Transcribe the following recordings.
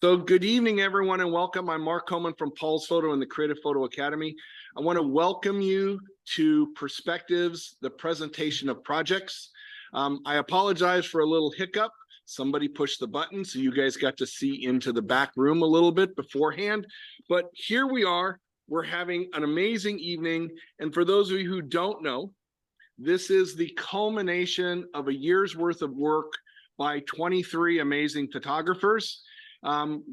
So good evening, everyone, and welcome. I'm Mark Coleman from Paul's Photo and the Creative Photo Academy. I want to welcome you to Perspectives, the presentation of projects. I apologize for a little hiccup. Somebody pushed the button, so you guys got to see into the back room a little bit beforehand. But here we are. We're having an amazing evening. And for those of you who don't know, this is the culmination of a year's worth of work by 23 amazing photographers.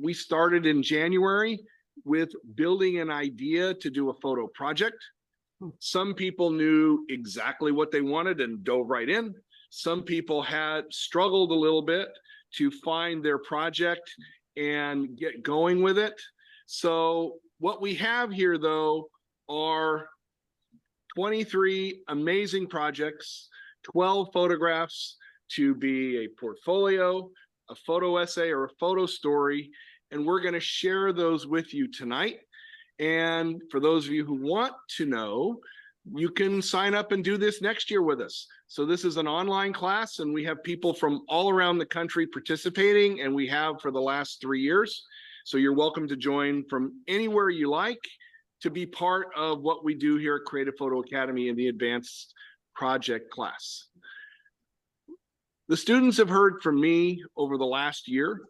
We started in January with building an idea to do a photo project. Some people knew exactly what they wanted and dove right in. Some people had struggled a little bit to find their project and get going with it. So what we have here, though, are 23 amazing projects, 12 photographs to be a portfolio, a photo essay, or a photo story, and we're going to share those with you tonight. And for those of you who want to know, you can sign up and do this next year with us. So this is an online class, and we have people from all around the country participating, and we have for the last 3 years. So you're welcome to join from anywhere you like to be part of what we do here at Creative Photo Academy in the advanced project class. The students have heard from me over the last year.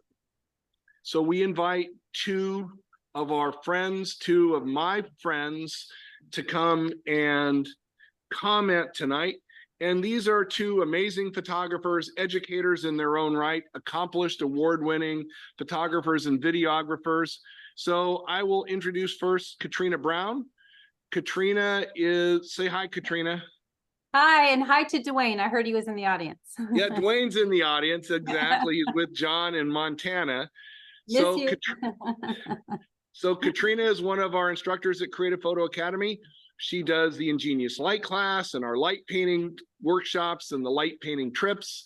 So we invite two of my friends to come and comment tonight. And these are two amazing photographers, educators in their own right, accomplished award-winning photographers and videographers. So I will introduce first Katrina Brown. Katrina say hi, Katrina. Hi, and hi to Dwayne. I heard he was in the audience. Yeah, Dwayne's in the audience. Exactly. He's with John in Montana. Miss you. So Katrina is one of our instructors at Creative Photo Academy. She does the Ingenious Light class and our light painting workshops and the light painting trips.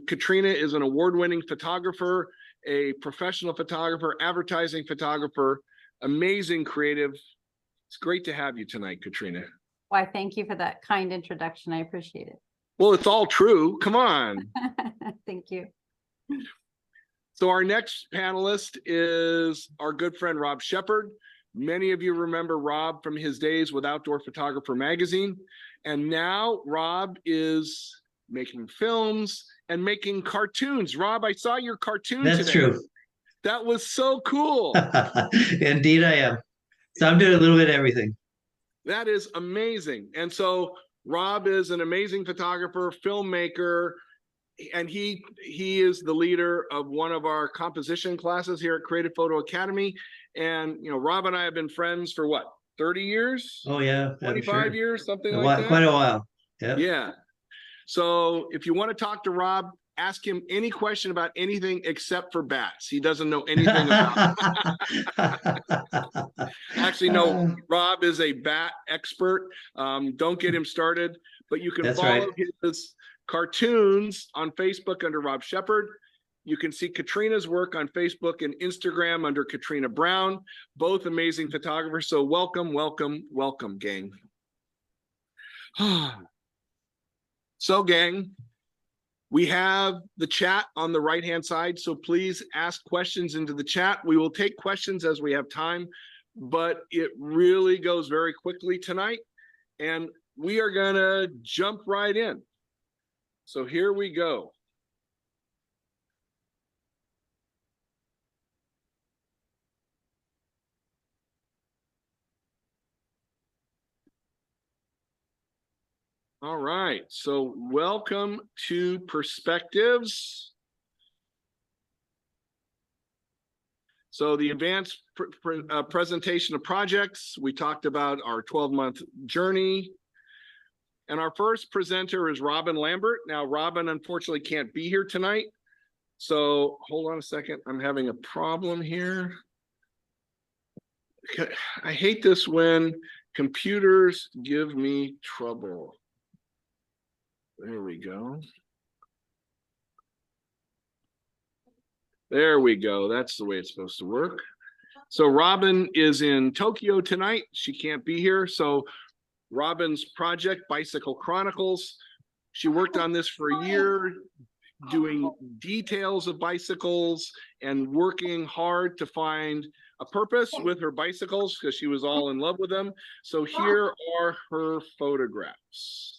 Katrina is an award-winning photographer, a professional photographer, advertising photographer, amazing creative. It's great to have you tonight, Katrina. Why, thank you for that kind introduction. I appreciate it. Well, it's all true. Come on. Thank you. So our next panelist is our good friend, Rob Shepard. Many of you remember Rob from his days with Outdoor Photographer magazine. And now Rob is making films and making cartoons. Rob, I saw your cartoon today. That's true. That was so cool. Indeed I am. So I'm doing a little bit of everything. That is amazing. And so Rob is an amazing photographer, filmmaker, and he is the leader of one of our composition classes here at Creative Photo Academy. And, you know, Rob and I have been friends for what, 30 years? Oh, yeah. 25 years, something like that? Quite a while. Yeah. Yeah. So if you want to talk to Rob, ask him any question about anything except for bats. He doesn't know anything about them. Actually, no, Rob is a bat expert. Don't get him started, but you can follow his cartoons on Facebook under Rob Shepard. You can see Katrina's work on Facebook and Instagram under Katrina Brown, both amazing photographers. So welcome, welcome, welcome, gang. So, gang, we have the chat on the right-hand side, so please ask questions into the chat. We will take questions as we have time, but it really goes very quickly tonight, and we are gonna jump right in. So here we go. All right, so welcome to Perspectives. So the advanced presentation of projects, we talked about our 12-month journey. And our first presenter is Robin Lambert. Now, Robin unfortunately can't be here tonight. So hold on a second, I'm having a problem here. I hate this when computers give me trouble. There we go. There we go. That's the way it's supposed to work. So Robin is in Tokyo tonight. She can't be here. So Robin's project, Bicycle Chronicles, she worked on this for a year, doing details of bicycles and working hard to find a purpose with her bicycles because she was all in love with them. So here are her photographs.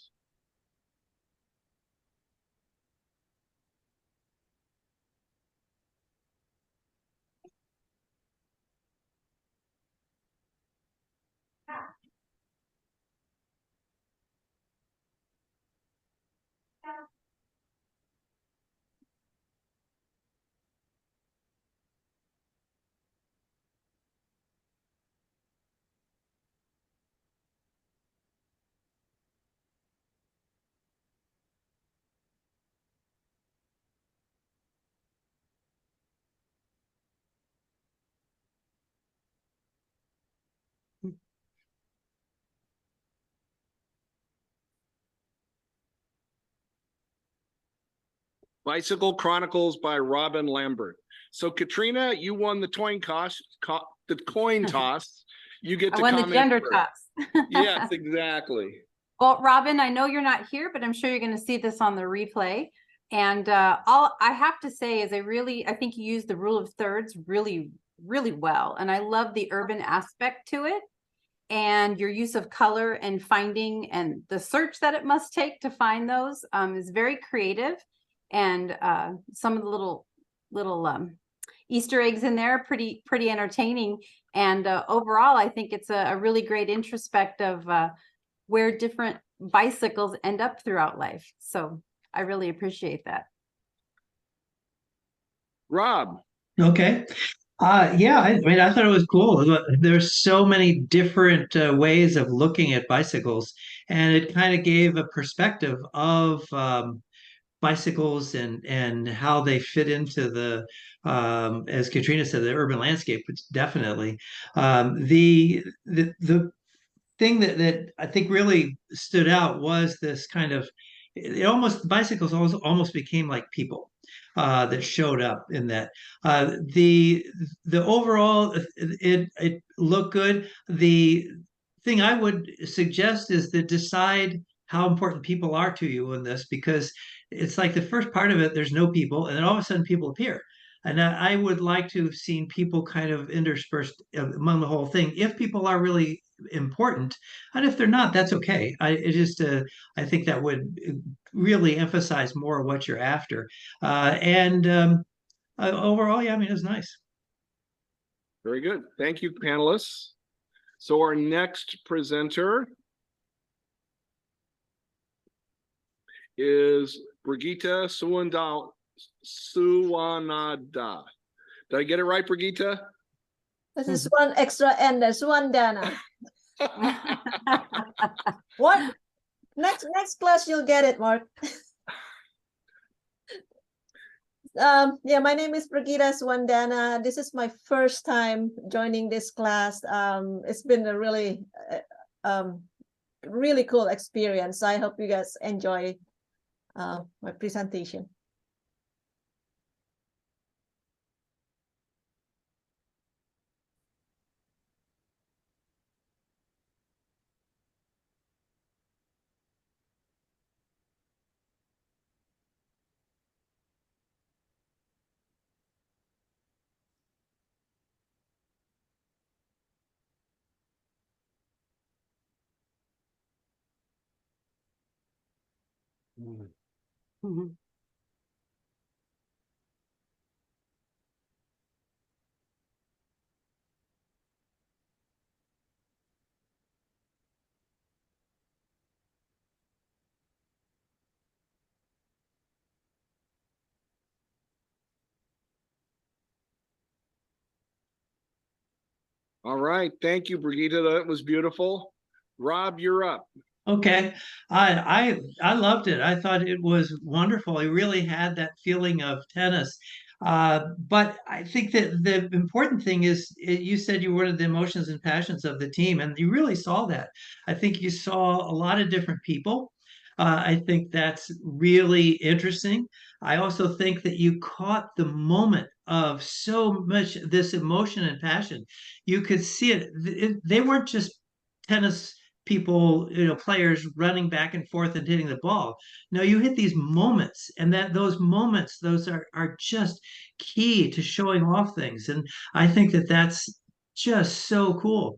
Bicycle Chronicles by Robin Lambert. So Katrina, you won the the coin toss. You get I to won the comment gender first. toss. Yes, exactly. Well, Robin, I know you're not here, but I'm sure you're going to see this on the replay. And all I have to say is I think you used the rule of thirds really, really well. And I love the urban aspect to it. And your use of color and finding and the search that it must take to find those is very creative. And some of the little Easter eggs in there are pretty entertaining. And overall, I think it's a really great introspect of where different bicycles end up throughout life. So I really appreciate that. Rob. Okay. Yeah, I mean, I thought it was cool. There's so many different ways of looking at bicycles, and it kind of gave a perspective of bicycles and how they fit into the, as Katrina said, the urban landscape. Which definitely, the thing that I think really stood out was this kind of bicycles almost became like people that showed up in that. The overall it looked good. The thing I would suggest is to decide how important people are to you in this, because it's like the first part of it, there's no people, and then all of a sudden people appear. And I would like to have seen people kind of interspersed among the whole thing if people are really important, and if they're not, that's okay. I think that would really emphasize more what you're after. And overall, yeah, I mean, it was nice. Very good. Thank you, panelists. So our next presenter is Brigitte Suwanada. Did I get it right, Brigitte? This is one extra N, there's one Dana. What? Next class you'll get it, Mark. Yeah, my name is Brigitte Swandana. This is my first time joining this class. It's been a really really cool experience. I hope you guys enjoy my presentation. Mhm. All right. Thank you, Brigitte. That was beautiful. Rob, you're up. Okay, I loved it. I thought it was wonderful. It really had that feeling of tennis. But I think that the important thing is you said you wanted the emotions and passions of the team, and you really saw that. I think you saw a lot of different people. I think that's really interesting. I also think that you caught the moment of so much this emotion and passion. You could see it. They weren't just tennis people, players running back and forth and hitting the ball. No, you hit these moments, and those moments, those are just key to showing off things. And I think that's just so cool.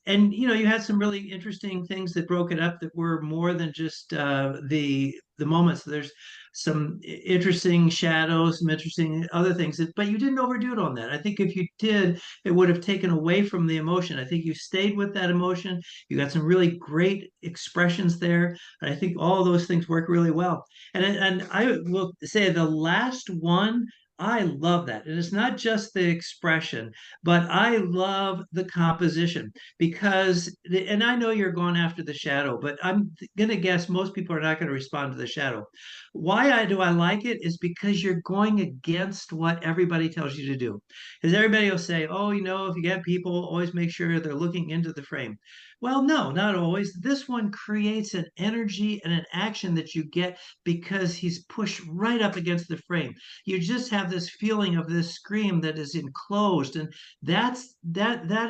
And you had some really interesting things that broke it up that were more than just the moments. There's some interesting shadows, some interesting other things, but you didn't overdo it on that. I think if you did, it would have taken away from the emotion. I think you stayed with that emotion. You got some really great expressions there. And I think all of those things work really well. And I will say the last one, I love that. And it's not just the expression, but I love the composition because, and I know you're going after the shadow, but I'm going to guess most people are not going to respond to the shadow. Why do I like it is because you're going against what everybody tells you to do. Because everybody will say, oh, if you get people, always make sure they're looking into the frame. Well, no, not always. This one creates an energy and an action that you get because he's pushed right up against the frame. You just have this feeling of this scream that is enclosed, and that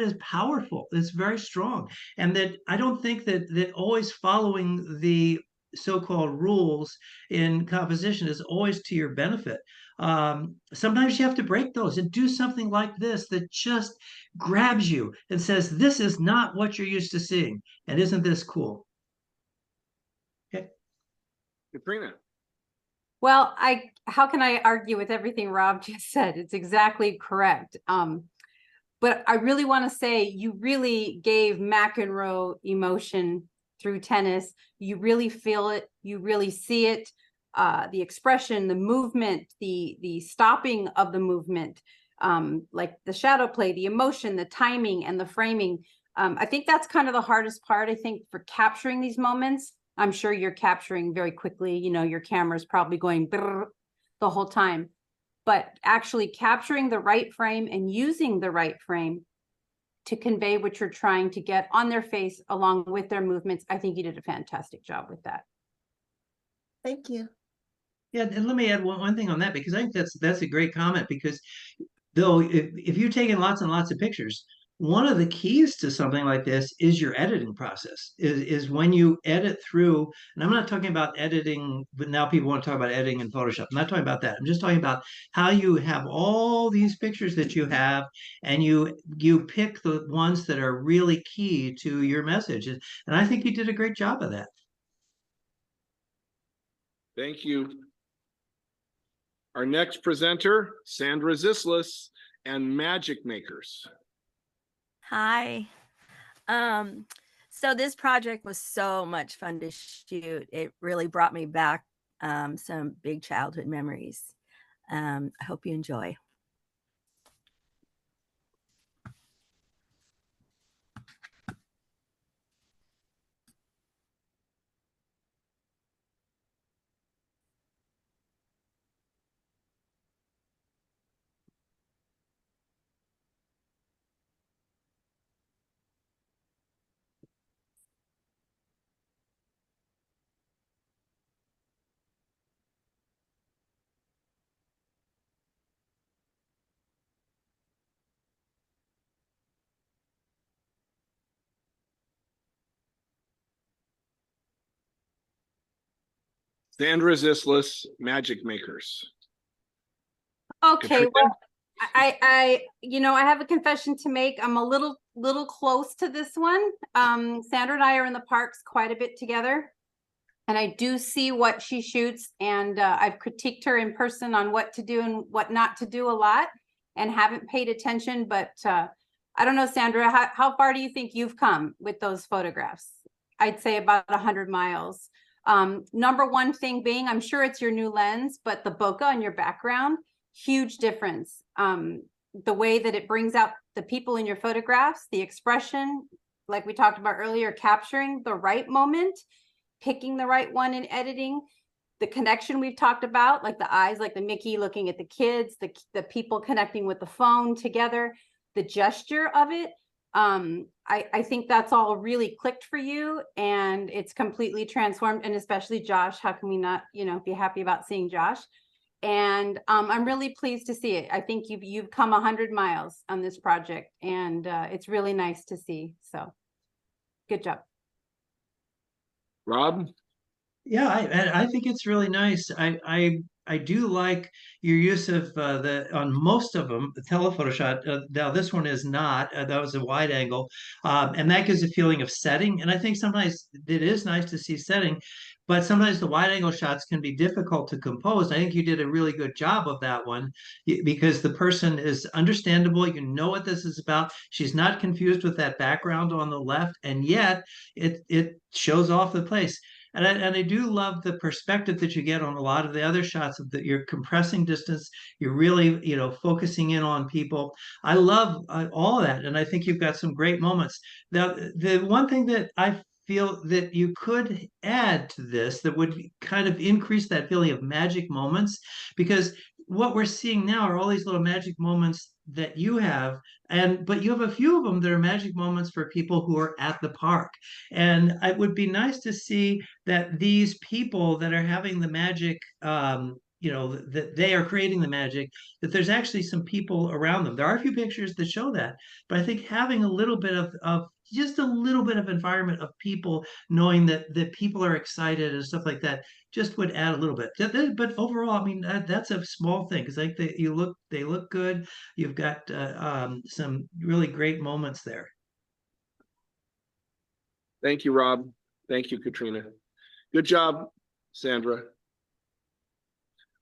is powerful. It's very strong, and that I don't think that always following the so-called rules in composition is always to your benefit. Sometimes you have to break those and do something like this that just grabs you and says, this is not what you're used to seeing. And isn't this cool? Okay. Katrina. Well, how can I argue with everything Rob just said? It's exactly correct. But I really want to say you really gave McEnroe emotion through tennis. You really feel it. You really see it. The expression, the movement, the stopping of the movement, like the shadow play, the emotion, the timing, and the framing. I think that's kind of the hardest part, I think, for capturing these moments. I'm sure you're capturing very quickly. Your camera's probably going the whole time. But actually capturing the right frame and using the right frame to convey what you're trying to get on their face along with their movements, I think you did a fantastic job with that. Thank you. Yeah, and let me add one thing on that, because I think that's a great comment, because though if you're taking lots and lots of pictures, one of the keys to something like this is your editing process, is when you edit through. And I'm not talking about editing, but now people want to talk about editing in Photoshop. I'm not talking about that. I'm just talking about how you have all these pictures that you have, and you pick the ones that are really key to your message. And I think you did a great job of that. Thank you. Our next presenter, Sandra Zislis and Magic Makers. Hi. So this project was so much fun to shoot. It really brought me back some big childhood memories. I hope you enjoy. Sandra Zislis, Magic Makers. Okay, Katrina? well, I have a confession to make. I'm a little close to this one. Sandra and I are in the parks quite a bit together, and I do see what she shoots, and I've critiqued her in person on what to do and what not to do a lot, and haven't paid attention. But I don't know, Sandra, how far do you think you've come with those photographs? I'd say about 100 miles. Number one thing being, I'm sure it's your new lens, but the bokeh on your background, huge difference. The way that it brings out the people in your photographs, the expression, like we talked about earlier, capturing the right moment, picking the right one in editing, the connection we've talked about, like the eyes, like the Mickey looking at the kids, the people connecting with the phone together, the gesture of it. I think that's all really clicked for you, and it's completely transformed. And especially Josh, how can we not, be happy about seeing Josh? And I'm really pleased to see it. I think you've come 100 miles on this project, and it's really nice to see. So Good job. Rob? Yeah, I think it's really nice. I do like your use of on most of them the telephoto shot. Now this one is not. That was a wide angle, and that gives a feeling of setting. And I think sometimes it is nice to see setting, but sometimes the wide angle shots can be difficult to compose. I think you did a really good job of that one because the person is understandable. You know what this is about. She's not confused with that background on the left, and yet it shows off the place. And I do love the perspective that you get on a lot of the other shots of that you're compressing distance. You're really, focusing in on people. I love all of that. And I think you've got some great moments. Now, the one thing that I feel that you could add to this that would kind of increase that feeling of magic moments, because what we're seeing now are all these little magic moments that you have, but you have a few of them that are magic moments for people who are at the park. And it would be nice to see that these people that are having the magic, that they are creating the magic, that there's actually some people around them. There are a few pictures that show that, but I think having a little bit of just a little bit of environment of people knowing that people are excited and stuff like that just would add a little bit. But overall, I mean, that's a small thing because like they look good. You've got some really great moments there. Thank you, Rob. Thank you, Katrina. Good job, Sandra.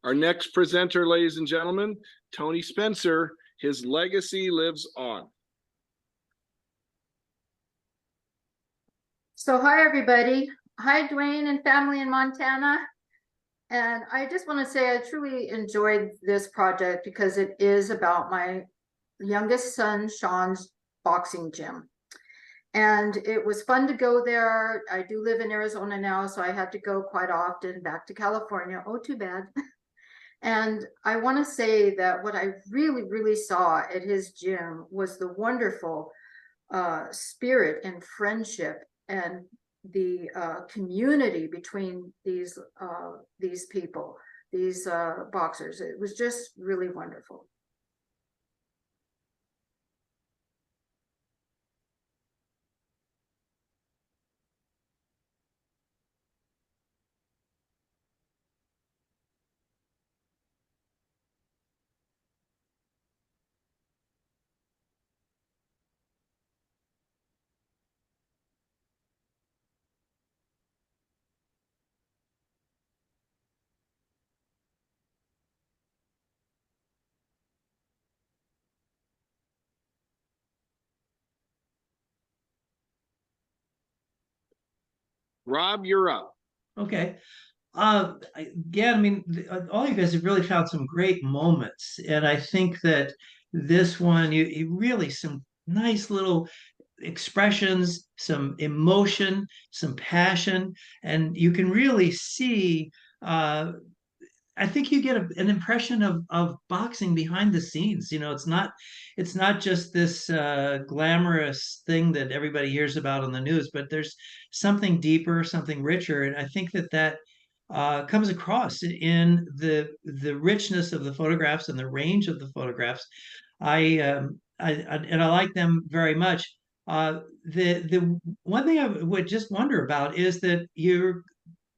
Our next presenter, ladies and gentlemen, Tony Spencer. His legacy lives on. So hi, everybody. Hi, Dwayne and family in Montana. And I just want to say I truly enjoyed this project because it is about my youngest son, Sean's boxing gym. And it was fun to go there. I do live in Arizona now, so I had to go quite often back to California. Oh, too bad. And I want to say that what I really, really saw at his gym was the wonderful spirit and friendship and the community between these people, these boxers. It was just really wonderful. Rob, you're up. Okay. Again, I mean, all you guys have really found some great moments, and I think that this one, you really some nice little expressions, some emotion, some passion, and you can really see. I think you get an impression of boxing behind the scenes. It's not just this glamorous thing that everybody hears about on the news, but there's something deeper, something richer, and I think that comes across in the richness of the photographs and the range of the photographs. I like them very much. The one thing I would just wonder about is that your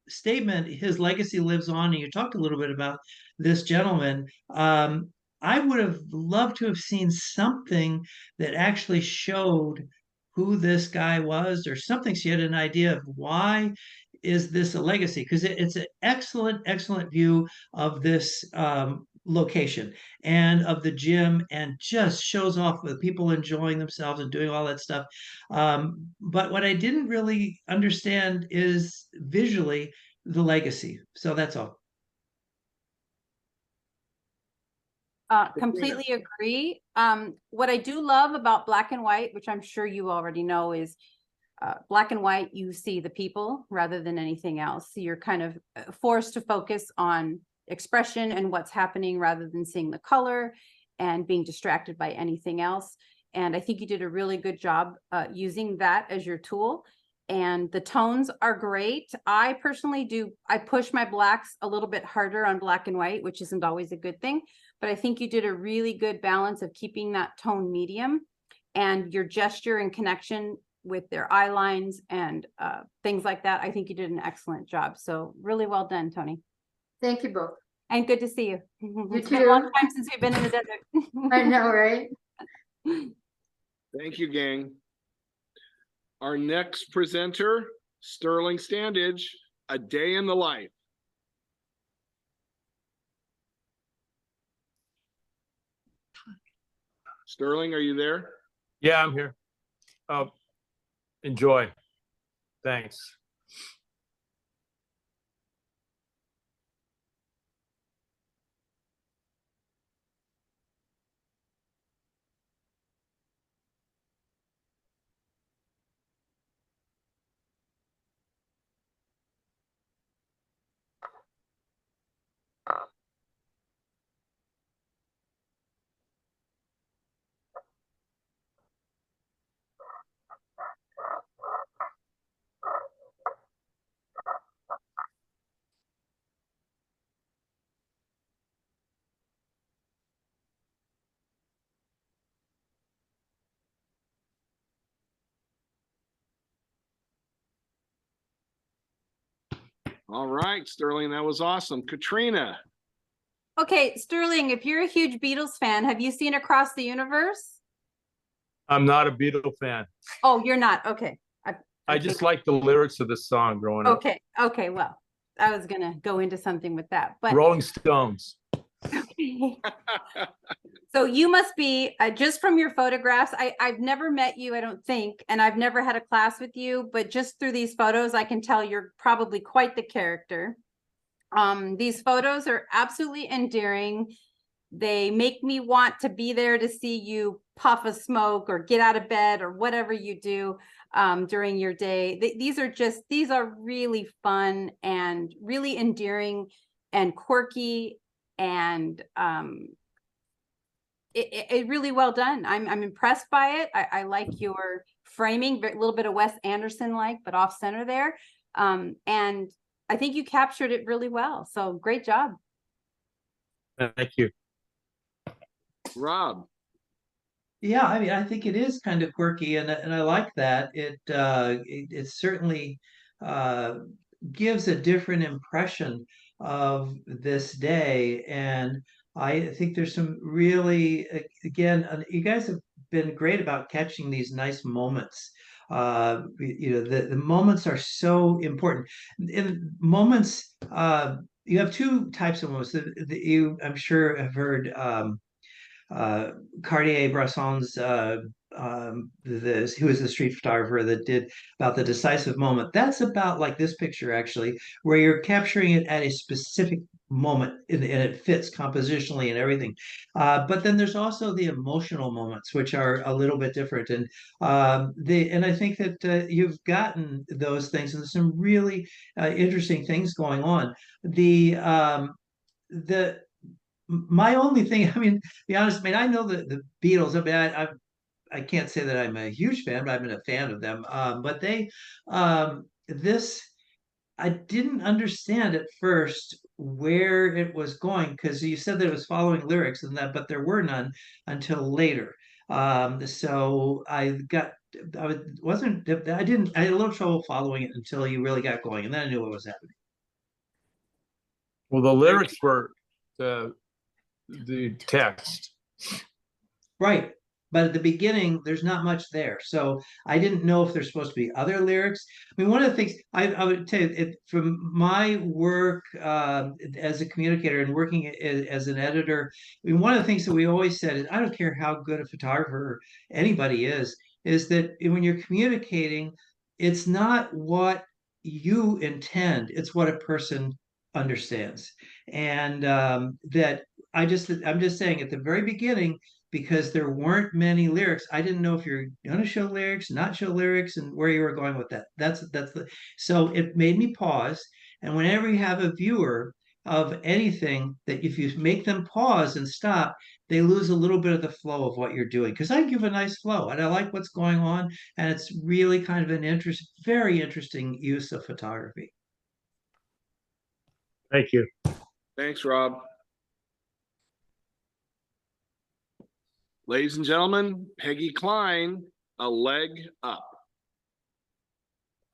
statement, his legacy lives on, and you talked a little bit about this gentleman. I would have loved to have seen something that actually showed who this guy was or something so you had an idea of why is this a legacy, because it's an excellent view of this location and of the gym, and just shows off with people enjoying themselves and doing all that stuff. But what I didn't really understand is visually the legacy. So that's all. Completely agree. What I do love about black and white, which I'm sure you already know, is black and white, you see the people rather than anything else. So you're kind of forced to focus on expression and what's happening rather than seeing the color and being distracted by anything else. And I think you did a really good job using that as your tool. And the tones are great. I personally I push my blacks a little bit harder on black and white, which isn't always a good thing, but I think you did a really good balance of keeping that tone medium, and your gesture and connection with their eye lines and things like that. I think you did an excellent job. So really well done, Tony. Thank you both. And good to see you. You It's been a long too. time since we've been in the desert. I know, right? Thank you, gang. Our next presenter, Sterling Standage, A Day in the Life. Sterling, are you there? Yeah, I'm here. Enjoy. Thanks. All right, Sterling, that was awesome. Katrina. Okay, Sterling, if you're a huge Beatles fan, have you seen Across the Universe? I'm not a Beatle fan. Oh, you're not. Okay. I just like the lyrics of this song growing up. Okay. Okay. Well, I was gonna go into something with that, but Rolling Stones. okay. So you must be just from your photographs. I've never met you, I don't think, and I've never had a class with you, but just through these photos, I can tell you're probably quite the character. These photos are absolutely endearing. They make me want to be there to see you puff a smoke or get out of bed or whatever you do during your day. These are really fun and really endearing and quirky and it really well done. I'm impressed by it. I like your framing, a little bit of Wes Anderson like, but off center there. And I think you captured it really well. So great job. Thank you. Rob. Yeah, I mean, I think it is kind of quirky, and I like that. It certainly gives a different impression of this day, and I think there's some really, again, you guys have been great about catching these nice moments. The moments are so important. In moments, you have two types of moments that you, I'm sure, have heard. Cartier-Bresson's who is the street photographer that did about the decisive moment. That's about like this picture actually, where you're capturing it at a specific moment and it fits compositionally and everything. But then there's also the emotional moments, which are a little bit different. And I think that you've gotten those things, and there's some really interesting things going on. The my only thing, I mean, to be honest, I mean, I know the Beatles. I mean, I can't say that I'm a huge fan, but I've been a fan of them. But this, I didn't understand at first where it was going because you said that it was following lyrics and that, but there were none until later. So I had a little trouble following it until you really got going, and then I knew what was happening. Well, the lyrics were the text. Right. But at the beginning, there's not much there. So I didn't know if there's supposed to be other lyrics. I mean, one of the things I would tell you, from my work as a communicator and working as an editor, I mean, one of the things that we always said is I don't care how good a photographer anybody is that when you're communicating, it's not what you intend, it's what a person understands. And I'm just saying at the very beginning, because there weren't many lyrics, I didn't know if you're going to show lyrics, not show lyrics, and where you were going with that. So it made me pause. And whenever you have a viewer of anything, that if you make them pause and stop, they lose a little bit of the flow of what you're doing. Because I give a nice flow and I like what's going on, and it's really kind of very interesting use of photography. Thank you. Thanks, Rob. Ladies and gentlemen, Peggy Klein, A Leg Up.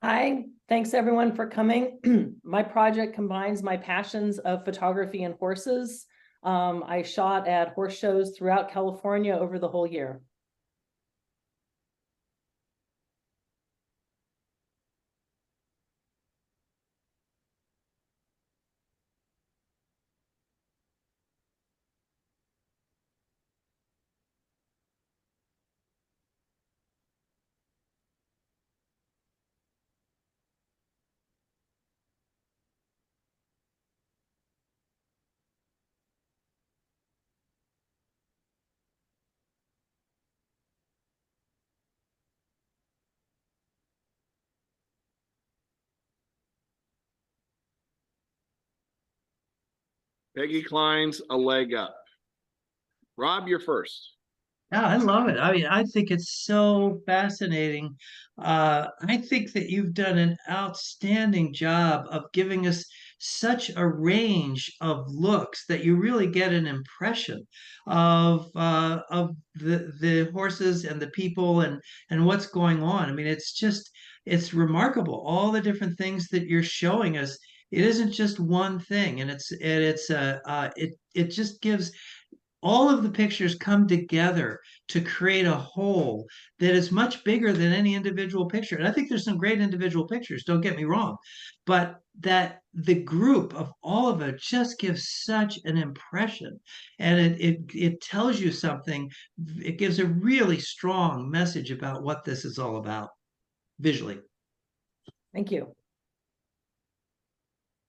Hi, thanks everyone for coming. My project combines my passions of photography and horses. I shot at horse shows throughout California over the whole year. Peggy Klein's A Leg Up. Rob, you're first. Yeah, I love it. I mean, I think it's so fascinating. I think that you've done an outstanding job of giving us such a range of looks that you really get an impression of the horses and the people and what's going on. I mean, it's remarkable all the different things that you're showing us. It isn't just one thing, and it just gives all of the pictures come together to create a whole that is much bigger than any individual picture. And I think there's some great individual pictures, don't get me wrong, but that the group of all of it just gives such an impression. And it tells you something. It gives a really strong message about what this is all about visually. Thank you.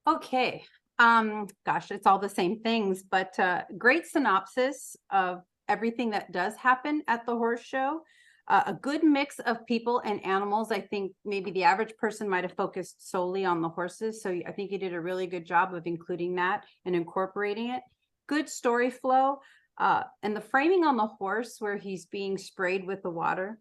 Okay. Gosh, it's all the same things, but great synopsis of everything that does happen at the horse show. A good mix of people and animals. I think maybe the average person might have focused solely on the horses. So I think you did a really good job of including that and incorporating it. Good story flow. And the framing on the horse where he's being sprayed with the water,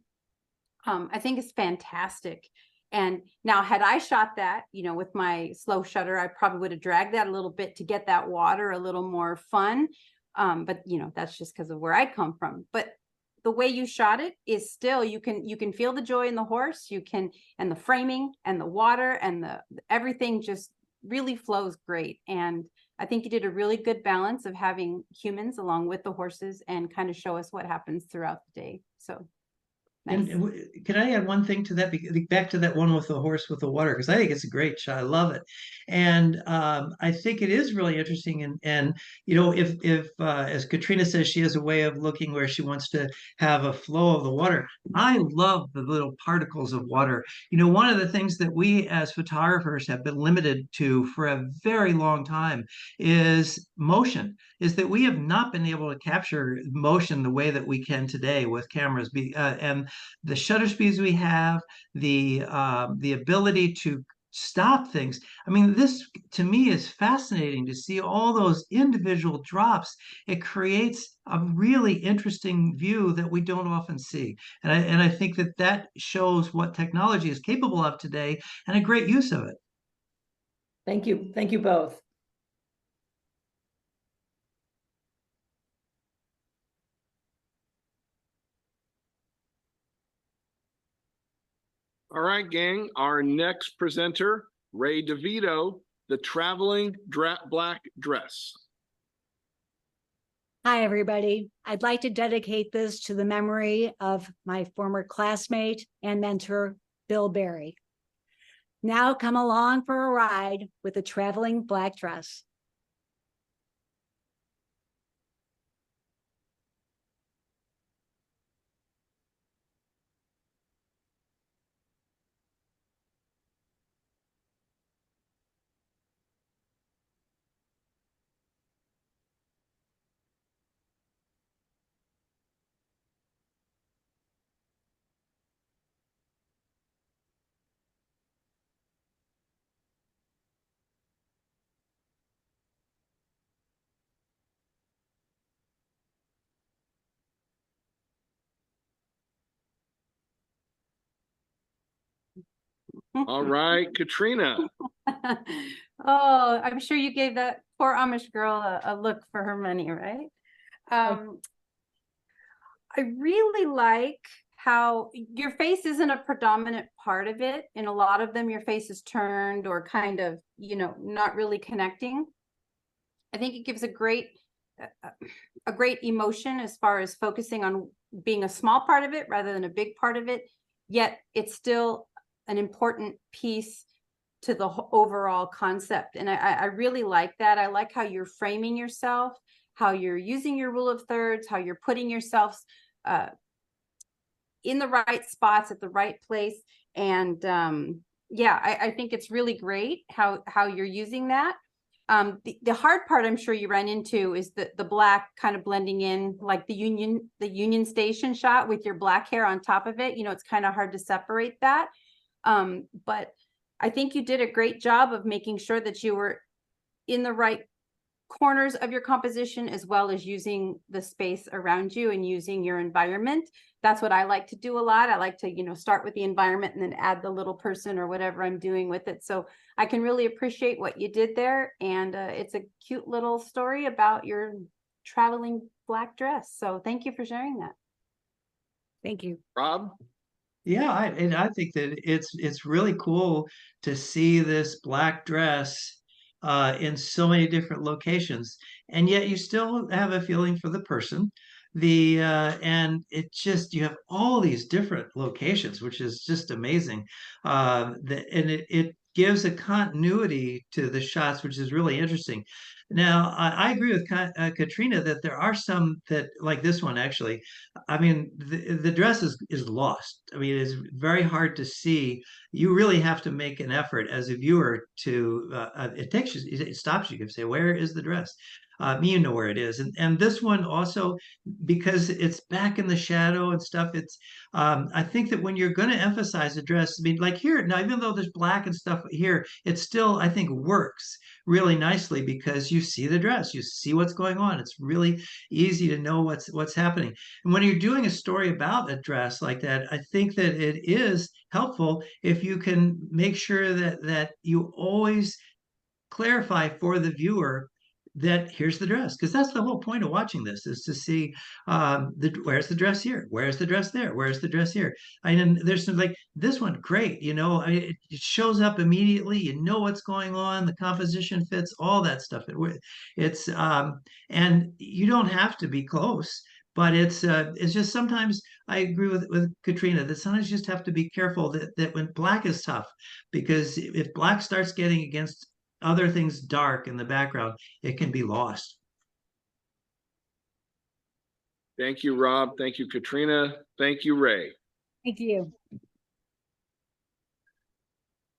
I think is fantastic. And now had I shot that, with my slow shutter, I probably would have dragged that a little bit to get that water a little more fun. But that's just because of where I come from. But the way you shot it is still, you can feel the joy in the horse, and the framing and the water and everything just really flows great. And I think you did a really good balance of having humans along with the horses and kind of show us what happens throughout the day. So nice. And can I add one thing to that? Back to that one with the horse with the water, because I think it's a great shot. I love it, and I think it is really interesting. And if as Katrina says, she has a way of looking where she wants to have a flow of the water. I love the little particles of water. One of the things that we as photographers have been limited to for a very long time is motion. Is that we have not been able to capture motion the way that we can today with cameras. And the shutter speeds we have, the ability to stop things. I mean, this to me is fascinating to see all those individual drops. It creates a really interesting view that we don't often see. And I think that shows what technology is capable of today and a great use of it. Thank you. Thank you both. All right, gang. Our next presenter, Ray DeVito, The Traveling Black Dress. Hi, everybody. I'd like to dedicate this to the memory of my former classmate and mentor, Bill Berry. Now come along for a ride with the traveling black dress. All right, Katrina. Oh, I'm sure you gave that poor Amish girl a look for her money, right? I really like how your face isn't a predominant part of it. In a lot of them, your face is turned or kind of, you know, not really connecting. I think it gives a great emotion as far as focusing on being a small part of it rather than a big part of it. Yet it's still an important piece to the overall concept. And I really like that. I like how you're framing yourself, how you're using your rule of thirds, how you're putting yourself in the right spots at the right place. And yeah, I think it's really great how you're using that. The hard part I'm sure you ran into is the black kind of blending in, like the Union Station shot with your black hair on top of it. You know, it's kind of hard to separate that. But I think you did a great job of making sure that you were in the right corners of your composition, as well as using the space around you and using your environment. That's what I like to do a lot. I like to, you know, start with the environment and then add the little person or whatever I'm doing with it. So I can really appreciate what you did there. And it's a cute little story about your traveling black dress. So thank you for sharing that. Thank you. Rob? Yeah, I think that it's really cool to see this black dress in so many different locations, and yet you still have a feeling for the person. And it just, you have all these different locations, which is just amazing. And it gives a continuity to the shots, which is really interesting. Now, I agree with Katrina that there are some that, like this one, actually. I mean, the dress is lost. I mean, it's very hard to see. You really have to make an effort as a viewer to. It stops you. You can say, "Where is the dress?" You know where it is, and this one also, because it's back in the shadow and stuff. It's I think that when you're going to emphasize the dress, I mean, like here now, even though there's black and stuff here, it still, I think, works really nicely because you see the dress, you see what's going on. It's really easy to know what's happening. And when you're doing a story about a dress like that, I think that it is helpful if you can make sure that you always clarify for the viewer that here's the dress, because that's the whole point of watching this, is to see where's the dress here, where's the dress there, where's the dress here. And there's some, like this one, great, you know, it shows up immediately, you know what's going on, the composition fits, all that stuff. It's and you don't have to be close, but it's just sometimes I agree with Katrina that sometimes you just have to be careful that when black is tough, because if black starts getting against other things dark in the background, it can be lost. Thank you, Rob. Thank you, Katrina. Thank you, Ray. Thank you.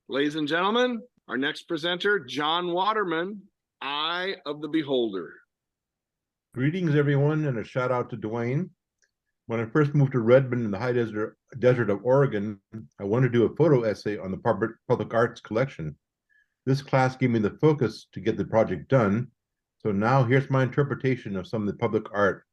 Ladies and gentlemen, our next presenter, John Waterman, Eye of the Beholder. Greetings, everyone, and a shout out to Dwayne. When I first moved to Redmond in the high desert of Oregon, I wanted to do a photo essay on the public arts collection. This class gave me the focus to get the project done. So now here's my interpretation of some of the public art.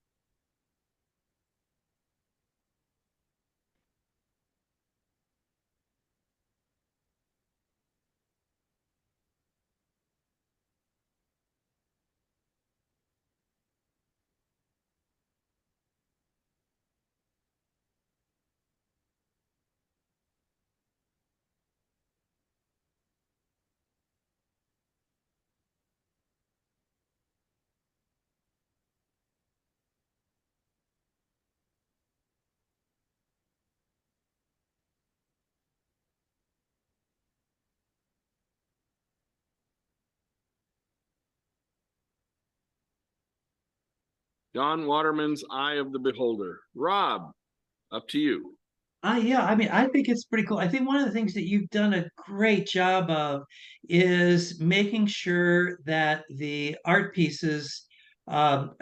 John Waterman's Eye of the Beholder. Rob, up to you. Yeah, I mean, I think it's pretty cool. I think one of the things that you've done a great job of is making sure that the art pieces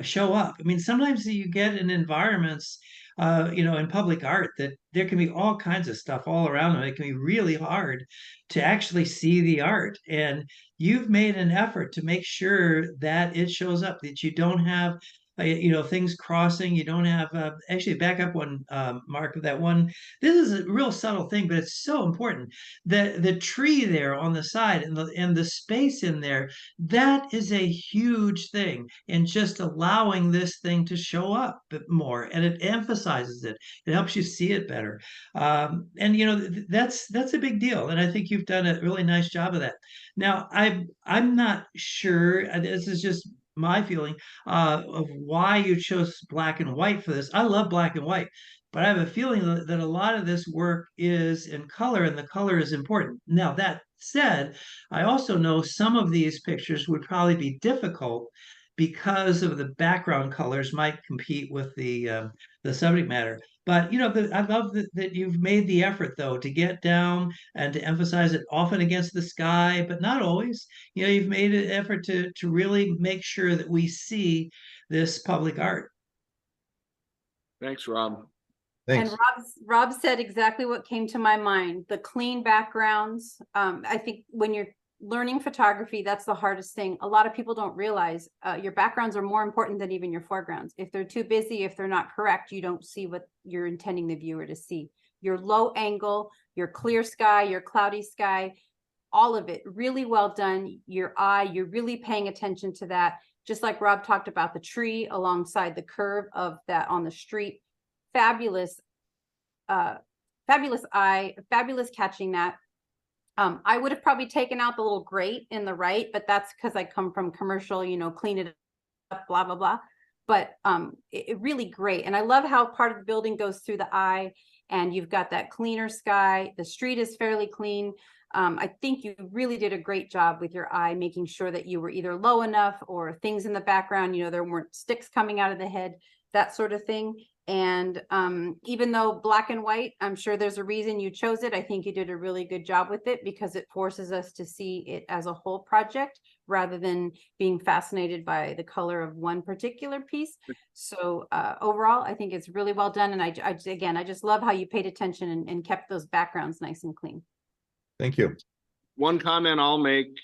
show up. I mean, sometimes you get in environments, you know, in public art, that there can be all kinds of stuff all around them. It can be really hard to actually see the art. And you've made an effort to make sure that it shows up, that you don't have things crossing. You don't have, actually back up one, Mark, of that one. This is a real subtle thing, but it's so important. The tree there on the side and the space in there, that is a huge thing in just allowing this thing to show up a bit more, and it emphasizes it. It helps you see it better. And that's a big deal. And I think you've done a really nice job of that. Now, I'm not sure, this is just my feeling, of why you chose black and white for this. I love black and white, but I have a feeling that a lot of this work is in color, and the color is important. Now, that said, I also know some of these pictures would probably be difficult because of the background colors might compete with the subject matter. But I love that you've made the effort, though, to get down and to emphasize it often against the sky, but not always. You've made an effort to really make sure that we see this public art. Thanks, Rob. Thanks. And Rob said exactly what came to my mind. The clean backgrounds. I think when you're learning photography, that's the hardest thing. A lot of people don't realize your backgrounds are more important than even your foregrounds. If they're too busy, if they're not correct, you don't see what you're intending the viewer to see. Your low angle, your clear sky, your cloudy sky, all of it really well done. Your eye, you're really paying attention to that. Just like Rob talked about the tree alongside the curve of that on the street. Fabulous, fabulous eye, fabulous catching that. I would have probably taken out the little grate in the right, but that's because I come from commercial, clean it up, blah, blah, blah. But it really great. And I love how part of the building goes through the eye, and you've got that cleaner sky. The street is fairly clean. I think you really did a great job with your eye, making sure that you were either low enough or things in the background, there weren't sticks coming out of the head, that sort of thing. And even though black and white, I'm sure there's a reason you chose it. I think you did a really good job with it because it forces us to see it as a whole project rather than being fascinated by the color of one particular piece. So overall, I think it's really well done. And I just love how you paid attention and kept those backgrounds nice and clean. Thank you. One comment I'll make,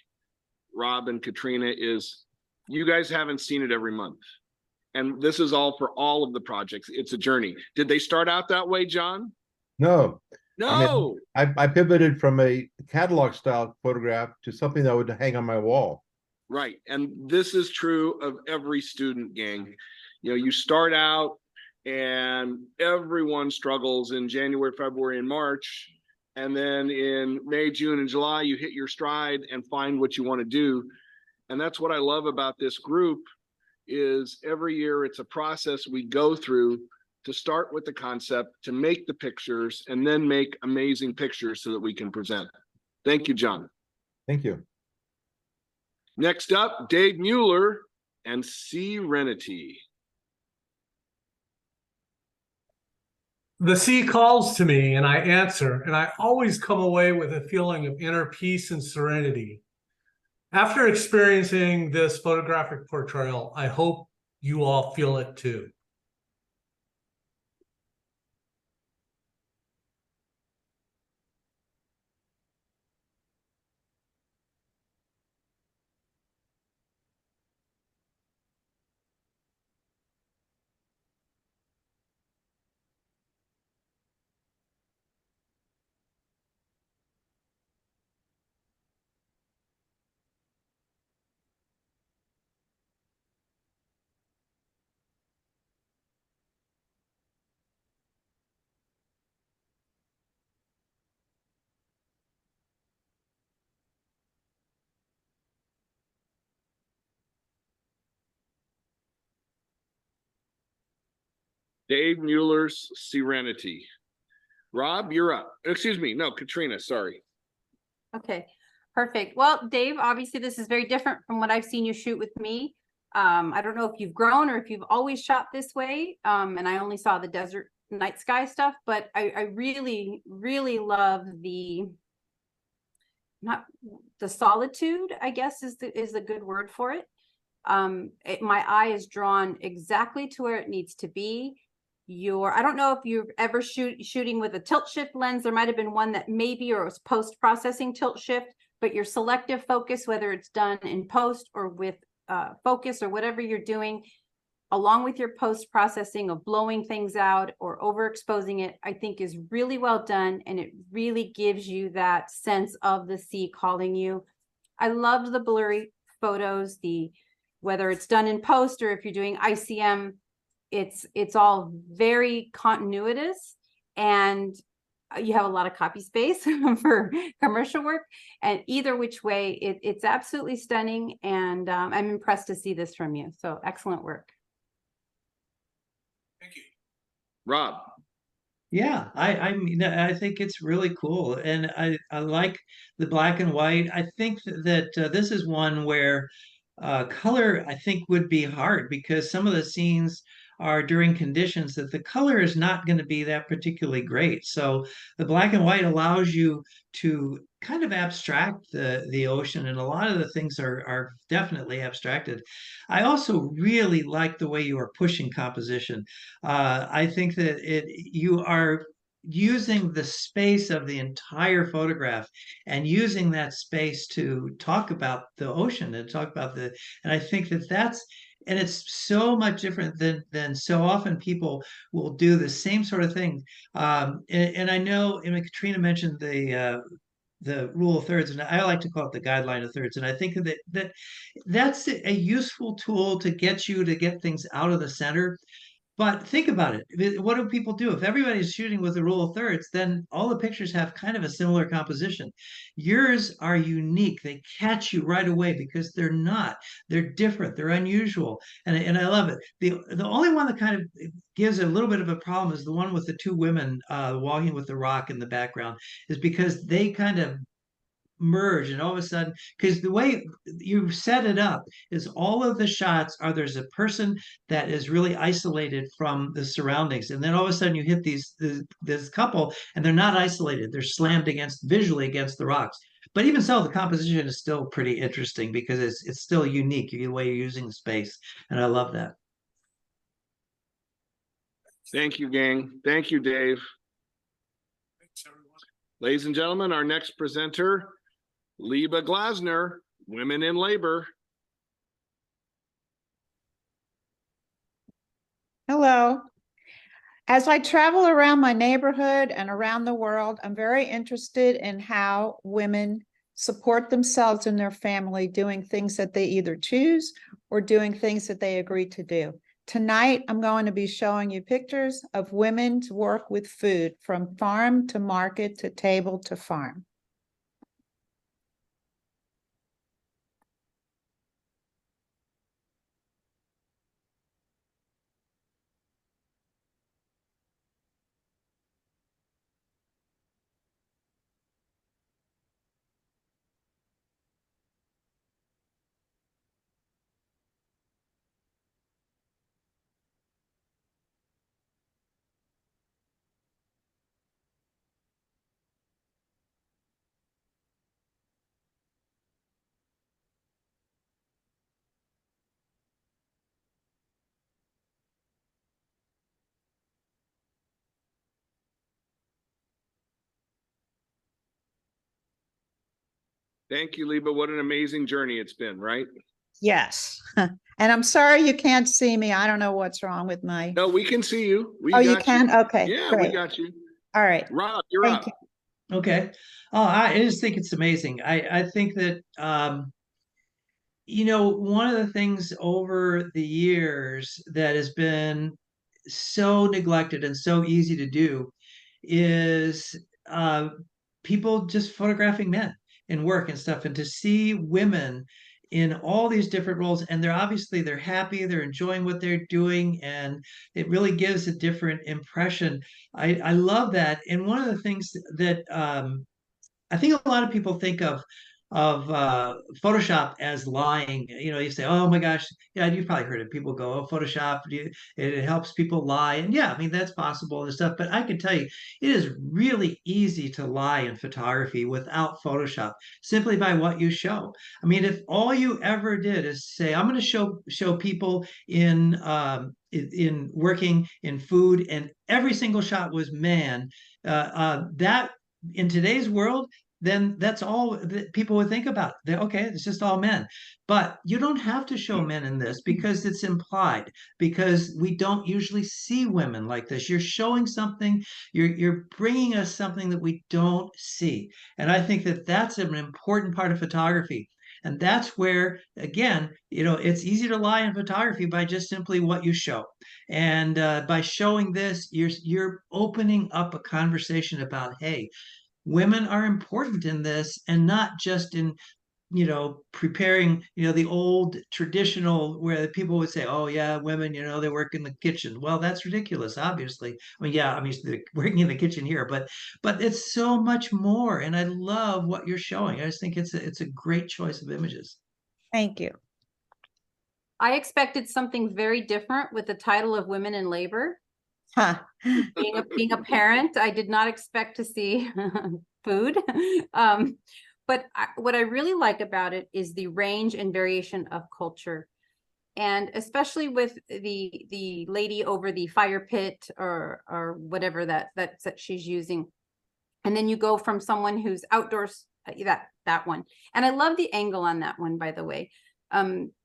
Rob and Katrina, is you guys haven't seen it every month. And this is all for all of the projects. It's a journey. Did they start out that way, John? No. No. I pivoted from a catalog style photograph to something that would hang on my wall. Right. And this is true of every student, gang. You start out and everyone struggles in January, February, and March. And then in May, June, and July, you hit your stride and find what you want to do. And that's what I love about this group. Is every year it's a process we go through to start with the concept, to make the pictures, and then make amazing pictures so that we can present. Thank you, John. Thank you. Next up, Dave Mueller and Serenity. The sea calls to me and I answer, and I always come away with a feeling of inner peace and serenity. After experiencing this photographic portrayal, I hope you all feel it too. Dave Mueller's Serenity. Rob, you're up. Excuse me. No, Katrina, sorry. Okay, perfect. Well, Dave, obviously this is very different from what I've seen you shoot with me. I don't know if you've grown or if you've always shot this way. And I only saw the desert night sky stuff, but I really, really love not the solitude, I guess is a good word for it. My eye is drawn exactly to where it needs to be. I don't know if you've ever shooting with a tilt shift lens. There might have been one that maybe, or it was post-processing tilt shift, but your selective focus, whether it's done in post or with focus or whatever you're doing, along with your post processing of blowing things out or overexposing it, I think is really well done. And it really gives you that sense of the sea calling you. I loved the blurry photos, whether it's done in post or if you're doing ICM, it's all very continuous, and you have a lot of copy space for commercial work. And either which way, it's absolutely stunning. And I'm impressed to see this from you. So excellent work. Thank you. Rob. Yeah, I mean, I think it's really cool, and I like the black and white. I think that this is one where color, I think, would be hard because some of the scenes are during conditions that the color is not going to be that particularly great. So the black and white allows you to kind of abstract the ocean, and a lot of the things are definitely abstracted. I also really like the way you are pushing composition. I think that you are using the space of the entire photograph and using that space to talk about the ocean and talk about and I think that and it's so much different than so often people will do the same sort of thing. And I know, and Katrina mentioned the rule of thirds, and I like to call it the guideline of thirds. And I think that's a useful tool to get things out of the center. But think about it. What do people do? If everybody's shooting with the rule of thirds, then all the pictures have kind of a similar composition. Yours are unique. They catch you right away because they're not. They're different. They're unusual. And I love it. The only one that kind of gives a little bit of a problem is the one with the two women walking with the rock in the background, is because they kind of merge, and all of a sudden, because the way you set it up is all of the shots are, there's a person that is really isolated from the surroundings, and then all of a sudden you hit this couple and they're not isolated, they're slammed visually against the rocks. But even so, the composition is still pretty interesting because it's still unique, the way you're using the space, and I love that. Thank you, gang. Thank you, Dave. Thanks, everyone. Ladies and gentlemen, our next presenter, Liba Glasner, Women in Labor. Hello. As I travel around my neighborhood and around the world, I'm very interested in how women support themselves and their family doing things that they either choose or doing things that they agree to do. Tonight, I'm going to be showing you pictures of women's work with food from farm to market to table to farm. Thank you, Liba. What an amazing journey it's been, right? Yes. And I'm sorry you can't see me. I don't know what's wrong with my. No, we can see you. We Oh, you got can? Okay, Yeah, great. we got you. All right. Rob, you're Thank up. you. Okay. Oh, I just think it's amazing. I think that one of the things over the years that has been so neglected and so easy to do is people just photographing men in work and stuff, and to see women in all these different roles, and they're happy, they're enjoying what they're doing, and it really gives a different impression. I love that. And one of the things that I think a lot of people think of Photoshop as lying. You say, "Oh my gosh," yeah, you've probably heard it. People go, "Oh, Photoshop, it helps people lie," and yeah, I mean that's possible and stuff. But I can tell you, it is really easy to lie in photography without Photoshop, simply by what you show. I mean, if all you ever did is say, "I'm going to show people in working in food," and every single shot was man, that in today's world, then that's all that people would think about. Okay, it's just all men. But you don't have to show men in this because it's implied, because we don't usually see women like this. You're showing something, you're bringing us something that we don't see. And I think that that's an important part of photography. And that's where, again, it's easy to lie in photography by just simply what you show. And by showing this, you're opening up a conversation about, hey, women are important in this, and not just in preparing, the old traditional where people would say, oh yeah, women, they work in the kitchen. Well, that's ridiculous, obviously. I mean, yeah, I'm used to working in the kitchen here, but it's so much more. And I love what you're showing. I just think it's a great choice of images. Thank you. I expected something very different with the title of Women in Labor. Huh. Being a parent, I did not expect to see food. But what I really like about it is the range and variation of culture. And especially with the lady over the fire pit or whatever that she's using. And then you go from someone who's outdoors, that one. And I love the angle on that one, by the way.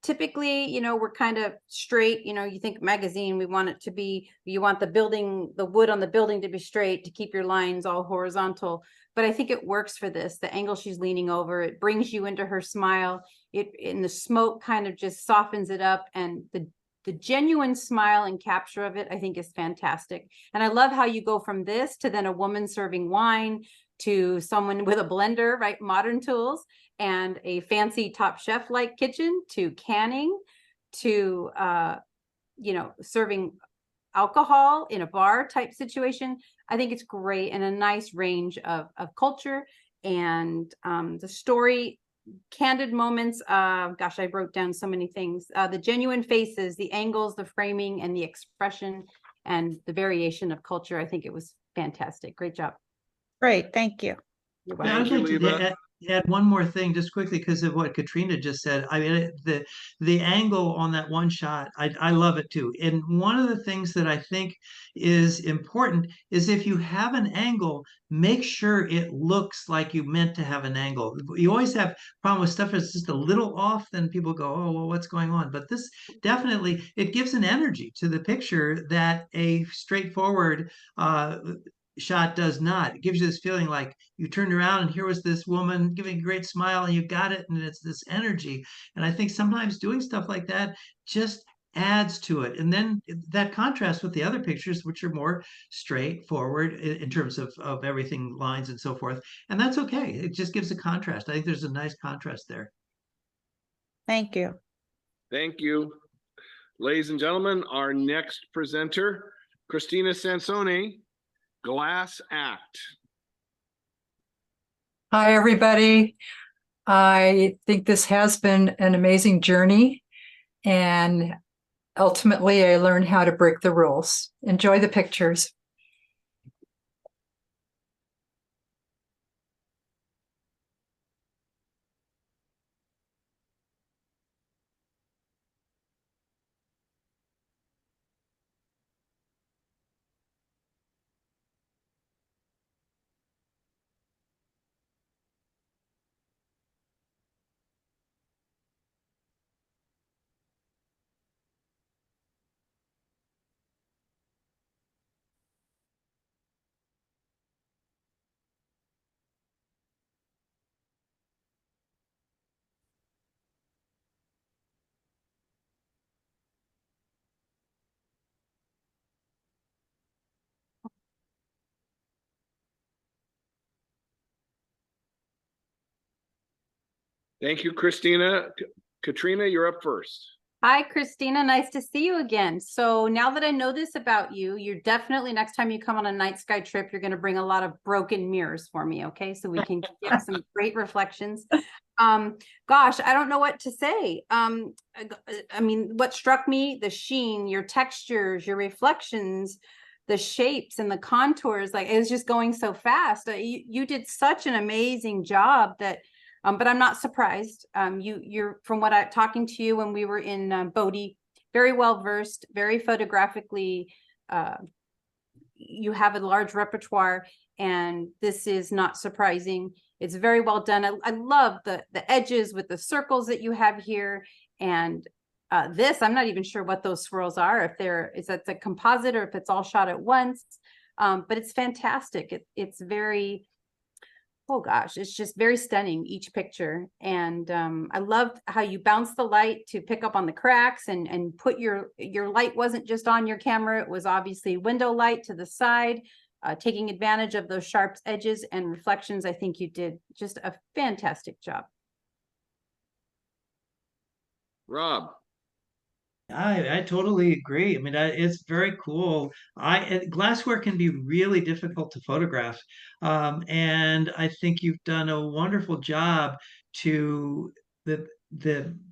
Typically, we're kind of straight, you think magazine, we want it to be, you want the wood on the building to be straight to keep your lines all horizontal. But I think it works for this. The angle she's leaning over, it brings you into her smile. And the smoke kind of just softens it up. And the genuine smile and capture of it, I think, is fantastic. And I love how you go from this to then a woman serving wine to someone with a blender, right? Modern tools, and a fancy Top Chef like kitchen, to canning, to serving alcohol in a bar type situation. I think it's great, and a nice range of culture and the story, candid moments. Gosh, I wrote down so many things. The genuine faces, the angles, the framing, and the expression, and the variation of culture. I think it was fantastic. Great job. Great, thank you. Yeah, I'd like to add one more thing just quickly because of what Katrina just said. I mean, the angle on that one shot, I love it too. And one of the things that I think is important is if you have an angle, make sure it looks like you meant to have an angle. You always have problem with stuff that's just a little off, then people go, oh, well, what's going on? But this definitely, it gives an energy to the picture that a straightforward shot does not. It gives you this feeling like you turned around and here was this woman giving a great smile and you got it, and it's this energy. And I think sometimes doing stuff like that just adds to it. And then that contrasts with the other pictures, which are more straightforward in terms of everything, lines and so forth. And that's okay. It just gives a contrast. I think there's a nice contrast there. Thank you. Thank you. Ladies and gentlemen, our next presenter, Christina Sansone, Glass Act. Hi, everybody. I think this has been an amazing journey, and ultimately I learned how to break the rules. Enjoy the pictures. Thank you, Christina. Katrina, you're up first. Hi, Christina. Nice to see you again. So now that I know this about you, you're definitely, next time you come on a night sky trip, you're going to bring a lot of broken mirrors for me. Okay. So we can get some great reflections. Gosh, I don't know what to say. I mean, what struck me, the sheen, your textures, your reflections, the shapes and the contours, like it was just going so fast. You did such an amazing job that but I'm not surprised. You're from what I'm talking to you when we were in Bodie, very well versed, very photographically. You have a large repertoire, and this is not surprising. It's very well done. I love the edges with the circles that you have here. And this, I'm not even sure what those swirls are, if it's a composite or if it's all shot at once. But it's fantastic. It's very, oh gosh, it's just very stunning, each picture. And I loved how you bounce the light to pick up on the cracks and put your light wasn't just on your camera. It was obviously window light to the side, taking advantage of those sharp edges and reflections. I think you did just a fantastic job. Rob. I totally agree. I mean, it's very cool. Glassware can be really difficult to photograph, and I think you've done a wonderful job to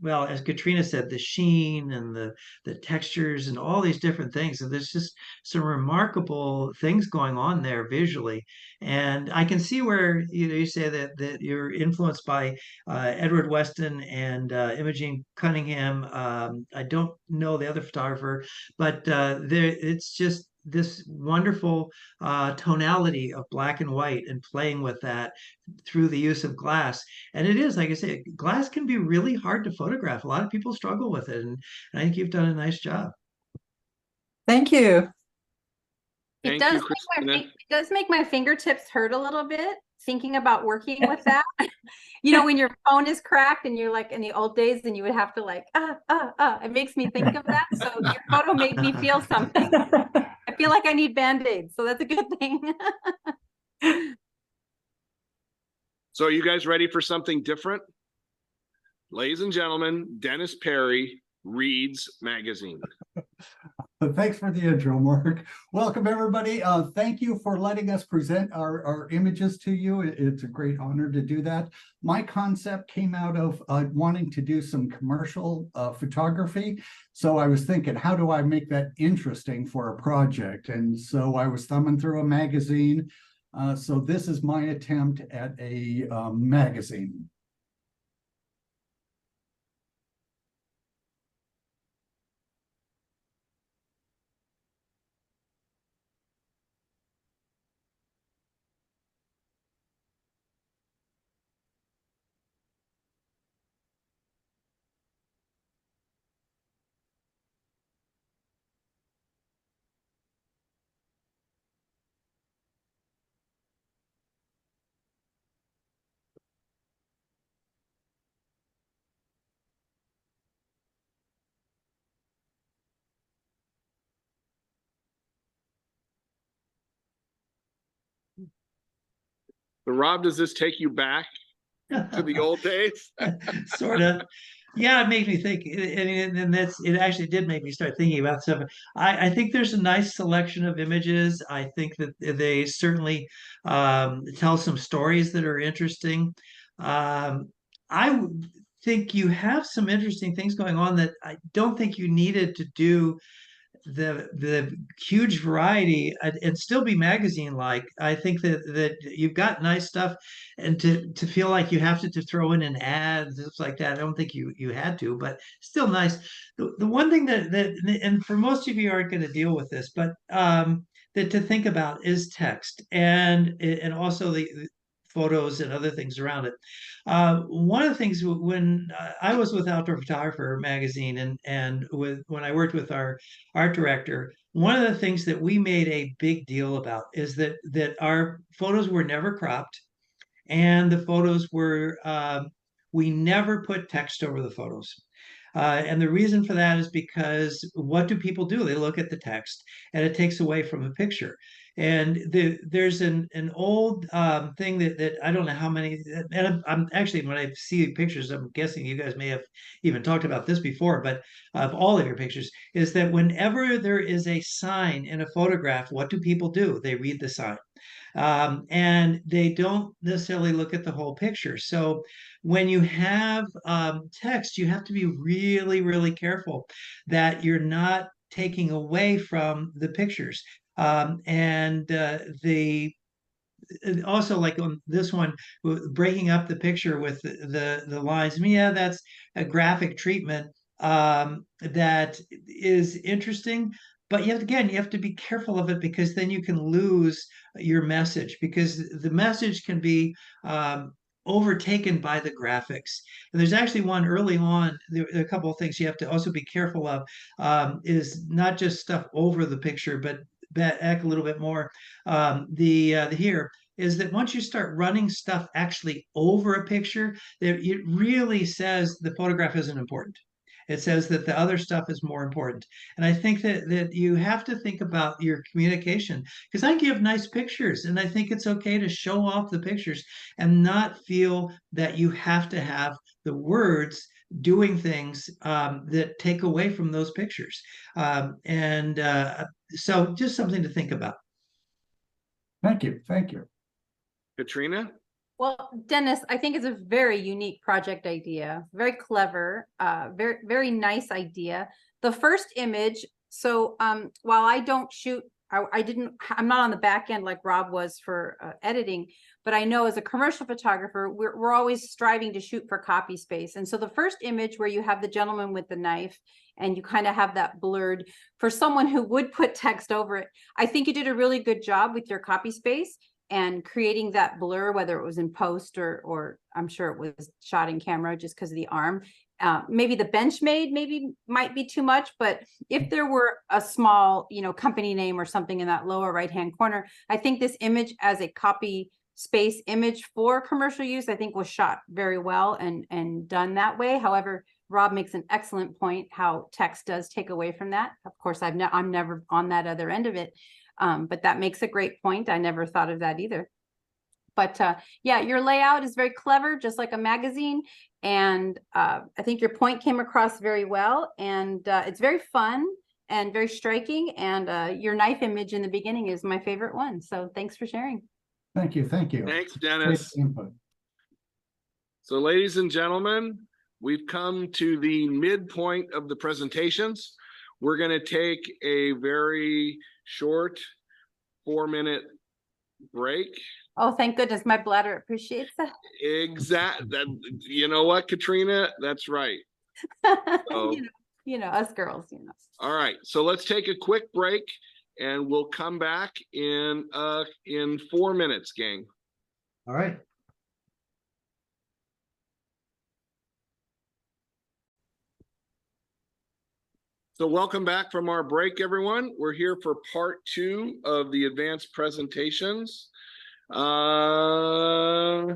well, as Katrina said, the sheen and the textures and all these different things. And there's just some remarkable things going on there visually. And I can see where you say that you're influenced by Edward Weston and Imogene Cunningham. I don't know the other photographer, but it's just this wonderful tonality of black and white and playing with that through the use of glass. And it is, like I say, glass can be really hard to photograph. A lot of people struggle with it, and I think you've done a nice job. Thank you. It does make my fingertips hurt a little bit thinking about working with that. You know, when your phone is cracked and you're like in the old days and you would have to like, it makes me think of that. So your photo made me feel something. I feel like I need Band-Aids, so that's a good thing. So are you guys ready for something different? Ladies and gentlemen, Dennis Perry reads magazine. Thanks for the intro, Mark. Welcome, everybody. Thank you for letting us present our images to you. It's a great honor to do that. My concept came out of wanting to do some commercial photography. So I was thinking, how do I make that interesting for a project? And so I was thumbing through a magazine. So this is my attempt at a magazine. So Rob, does this take you back to the old days? Sort of. Yeah, it made me think. I mean, and it actually did make me start thinking about stuff. I think there's a nice selection of images. I think that they certainly tell some stories that are interesting. I think you have some interesting things going on that I don't think you needed to do the huge variety and still be magazine like. I think that you've got nice stuff, and to feel like you have to throw in an ad, stuff like that, I don't think you had to, but still nice. The one thing that and for most of you aren't going to deal with this, but that to think about is text and also the photos and other things around it. One of the things when I was with Outdoor Photographer magazine and when I worked with our art director, one of the things that we made a big deal about is that our photos were never cropped, and the photos were we never put text over the photos. And the reason for that is because what do people do? They look at the text and it takes away from the picture. And there's an old thing that I don't know how many, and I'm actually, when I see pictures, I'm guessing you guys may have even talked about this before, but of all of your pictures, is that whenever there is a sign in a photograph, what do people do? They read the sign. And they don't necessarily look at the whole picture. So when you have text, you have to be really, really careful that you're not taking away from the pictures. Also, like on this one, breaking up the picture with the lines. I mean, yeah, that's a graphic treatment that is interesting, but you have to be careful of it, because then you can lose your message, because the message can be overtaken by the graphics. And there's actually one early on, there are a couple of things you have to also be careful of, is not just stuff over the picture, but back a little bit more. Here is that once you start running stuff actually over a picture, it really says the photograph isn't important. It says that the other stuff is more important. And I think that you have to think about your communication, because I give nice pictures and I think it's okay to show off the pictures and not feel that you have to have the words doing things that take away from those pictures. So just something to think about. Thank you. Thank you. Katrina? Well, Dennis, I think it's a very unique project idea, very clever, very, very nice idea. The first image, so while I don't shoot, I'm not on the back end like Rob was for editing, but I know as a commercial photographer, we're always striving to shoot for copy space. And so the first image where you have the gentleman with the knife and you kind of have that blurred, for someone who would put text over it, I think you did a really good job with your copy space and creating that blur, whether it was in post or I'm sure it was shot in camera just because of the arm. Maybe the Benchmade might be too much, but if there were a small, company name or something in that lower right-hand corner, I think this image as a copy space image for commercial use, I think was shot very well and done that way. However, Rob makes an excellent point how text does take away from that. Of course, I'm never on that other end of it. But that makes a great point. I never thought of that either. But yeah, your layout is very clever, just like a magazine. And I think your point came across very well. And it's very fun and very striking. And your knife image in the beginning is my favorite one. So thanks for sharing. Thank you. Thank you. Thanks, Dennis. Great input. So ladies and gentlemen, we've come to the midpoint of the presentations. We're going to take a very short 4-minute break. Oh, thank goodness. My bladder appreciates that. You know what, Katrina? That's right. So, us girls, All right. So let's take a quick break and we'll come back in 4 minutes, gang. All right. So welcome back from our break, everyone. We're here for part 2 of the advanced presentations. So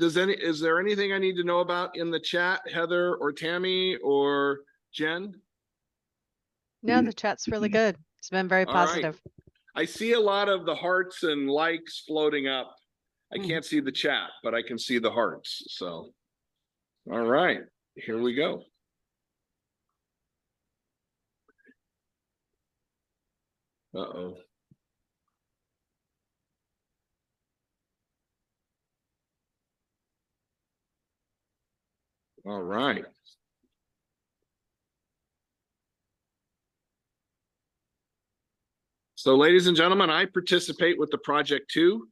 is there anything I need to know about in the chat, Heather or Tammy or Jen? No, the chat's really good. It's been very positive. I see a lot of the hearts and likes floating up. I can't see the chat, but I can see the hearts. So, all right, here we go. Uh-oh. All right. So ladies and gentlemen, I participate with the project too.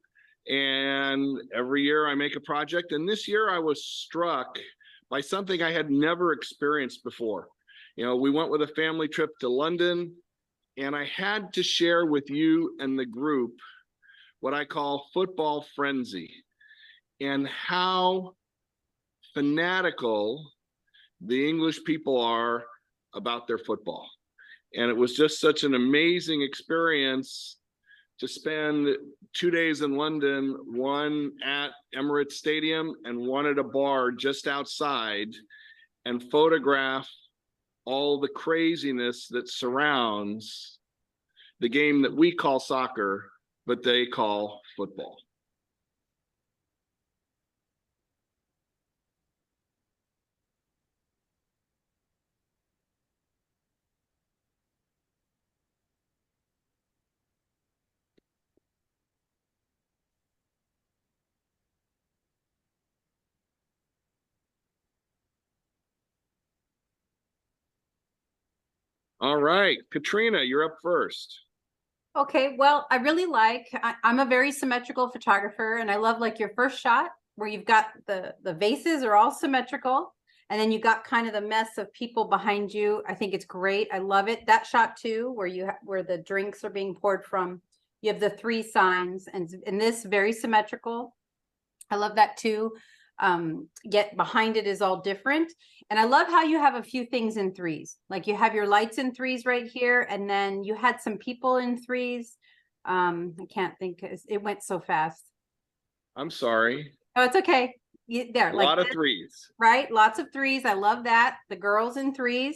And every year I make a project. And this year I was struck by something I had never experienced before. We went with a family trip to London. And I had to share with you and the group what I call football frenzy and how fanatical the English people are about their football. And it was just such an amazing experience to spend 2 days in London, one at Emirates Stadium and one at a bar just outside, and photograph all the craziness that surrounds the game that we call soccer, but they call football. All right, Katrina, you're up first. Okay, well, I really I'm a very symmetrical photographer, and I love like your first shot where you've got the vases are all symmetrical. And then you got kind of the mess of people behind you. I think it's great. I love it. That shot too, where where the drinks are being poured from. You have the 3 signs, and this very symmetrical. I love that too. Yet behind it is all different. And I love how you have a few things in 3s. Like you have your lights in 3s right here, and then you had some people in 3s. I can't think, it went so fast. I'm sorry. Oh, it's okay. There, A like lot of this, 3s. right? Lots of 3s. I love that. The girls in 3s.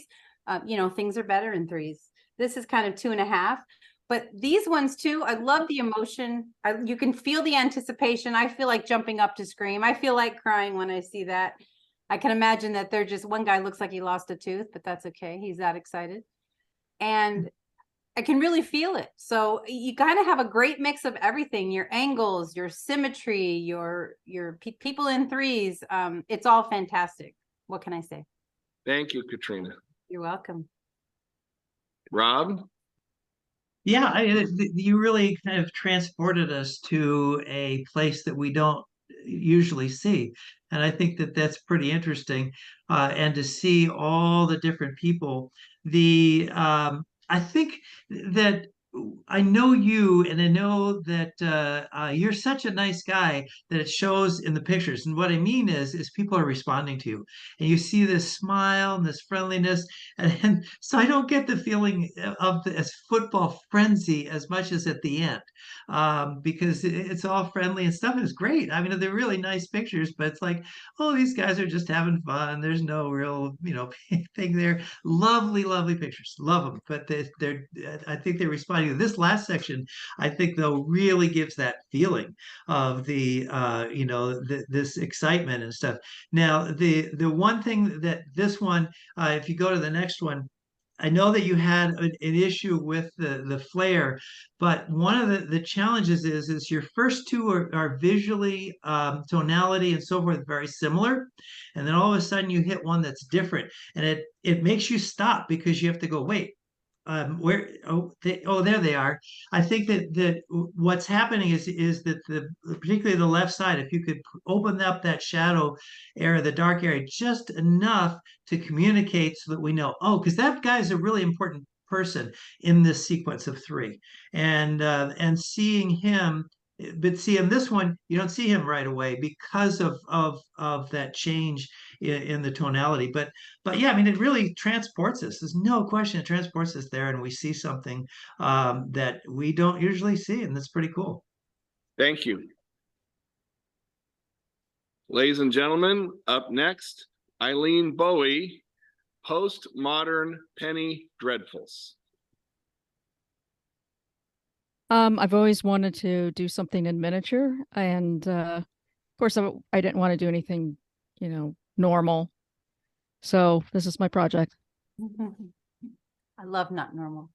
You know, things are better in 3s. This is kind of 2.5. But these ones too, I love the emotion. You can feel the anticipation. I feel like jumping up to scream. I feel like crying when I see that. I can imagine that they're just, one guy looks like he lost a tooth, but that's okay. He's that excited. And I can really feel it. So you kind of have a great mix of everything, your angles, your symmetry, your people in 3s. It's all fantastic. What can I say? Thank you, Katrina. You're welcome. Rob? Yeah, you really kind of transported us to a place that we don't usually see. And I think that that's pretty interesting. And to see all the different people, I think that I know you, and I know that you're such a nice guy that it shows in the pictures. And what I mean is people are responding to you, and you see this smile and this friendliness, and so I don't get the feeling of as football frenzy as much as at the end, because it's all friendly and stuff is great. I mean, they're really nice pictures, but it's like, oh, these guys are just having fun. There's no real, thing there. Lovely, lovely pictures. Love them, but they're I think they're responding. This last section, I think, though, really gives that feeling of this excitement and stuff. Now, the one thing that this one, if you go to the next one, I know that you had an issue with the flare, but one of the challenges is your first 2 are visually, tonality and so forth, very similar, and then all of a sudden you hit one that's different, and it makes you stop because you have to go, wait, where there they are. I think that what's happening is that particularly the left side, if you could open up that shadow area, the dark area, just enough to communicate so that we know, oh, because that guy is a really important person in this sequence of 3, and seeing him. But see, in this one, you don't see him right away because of that change in the tonality. But yeah, I mean, it really transports us. There's no question it transports us there, and we see something that we don't usually see, and that's pretty cool. Thank you. Ladies and gentlemen, up next, Eileen Bowie, Postmodern Penny Dreadfuls. I've always wanted to do something in miniature, and of course, I didn't want to do anything, normal. So this is my project. I love not normal.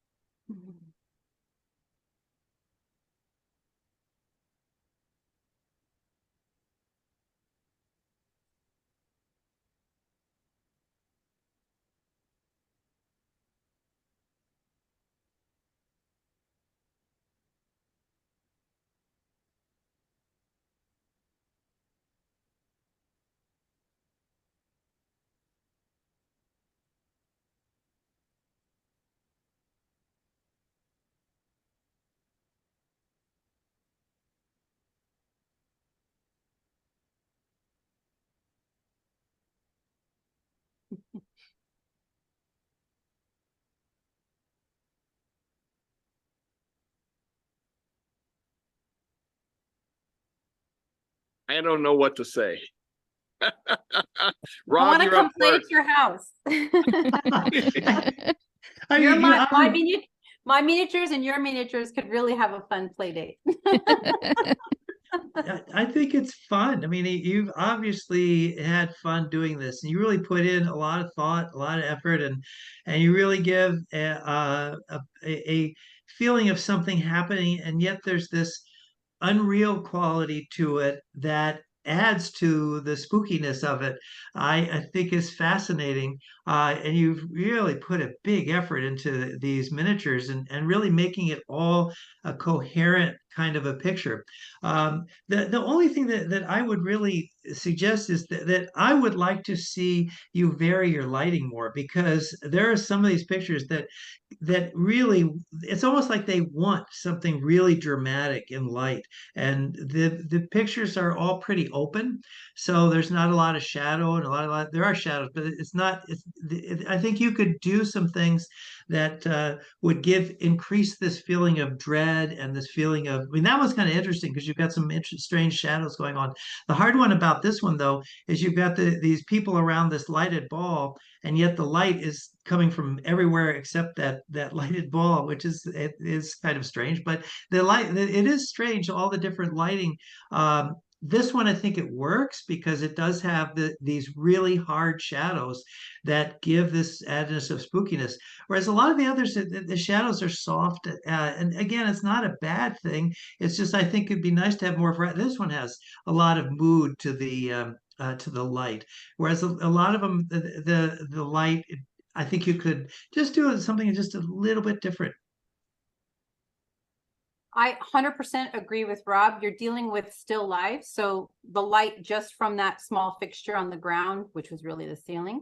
I don't know what to say. I want to come play at first. your house. My miniatures and your miniatures could really have a fun play date. I think it's fun. I mean, you've obviously had fun doing this, and you really put in a lot of thought, a lot of effort, and you really give a feeling of something happening, and yet there's this unreal quality to it that adds to the spookiness of it. I think is fascinating, and you've really put a big effort into these miniatures, and really making it all a coherent kind of a picture. The only thing that I would really suggest is that I would like to see you vary your lighting more, because there are some of these pictures that really, it's almost like they want something really dramatic in light, and the pictures are all pretty open, so there's not a lot of shadow and a lot there are shadows, but it's not I think you could do some things that would increase this feeling of dread and this feeling of, I mean, that was kind of interesting because you've got some strange shadows going on. The hard one about this one, though, is you've got these people around this lighted ball, and yet the light is coming from everywhere except that lighted ball, which is kind of strange. But the light, it is strange, all the different lighting. This one, I think it works because it does have these really hard shadows that give this addedness of spookiness. Whereas a lot of the others, the shadows are soft. And again, it's not a bad thing. It's just, I think it'd be nice to have more variety. This one has a lot of mood to the light. Whereas a lot of them, the light, I think you could just do something just a little bit different. I 100% agree with Rob. You're dealing with still life. So the light just from that small fixture on the ground, which was really the ceiling,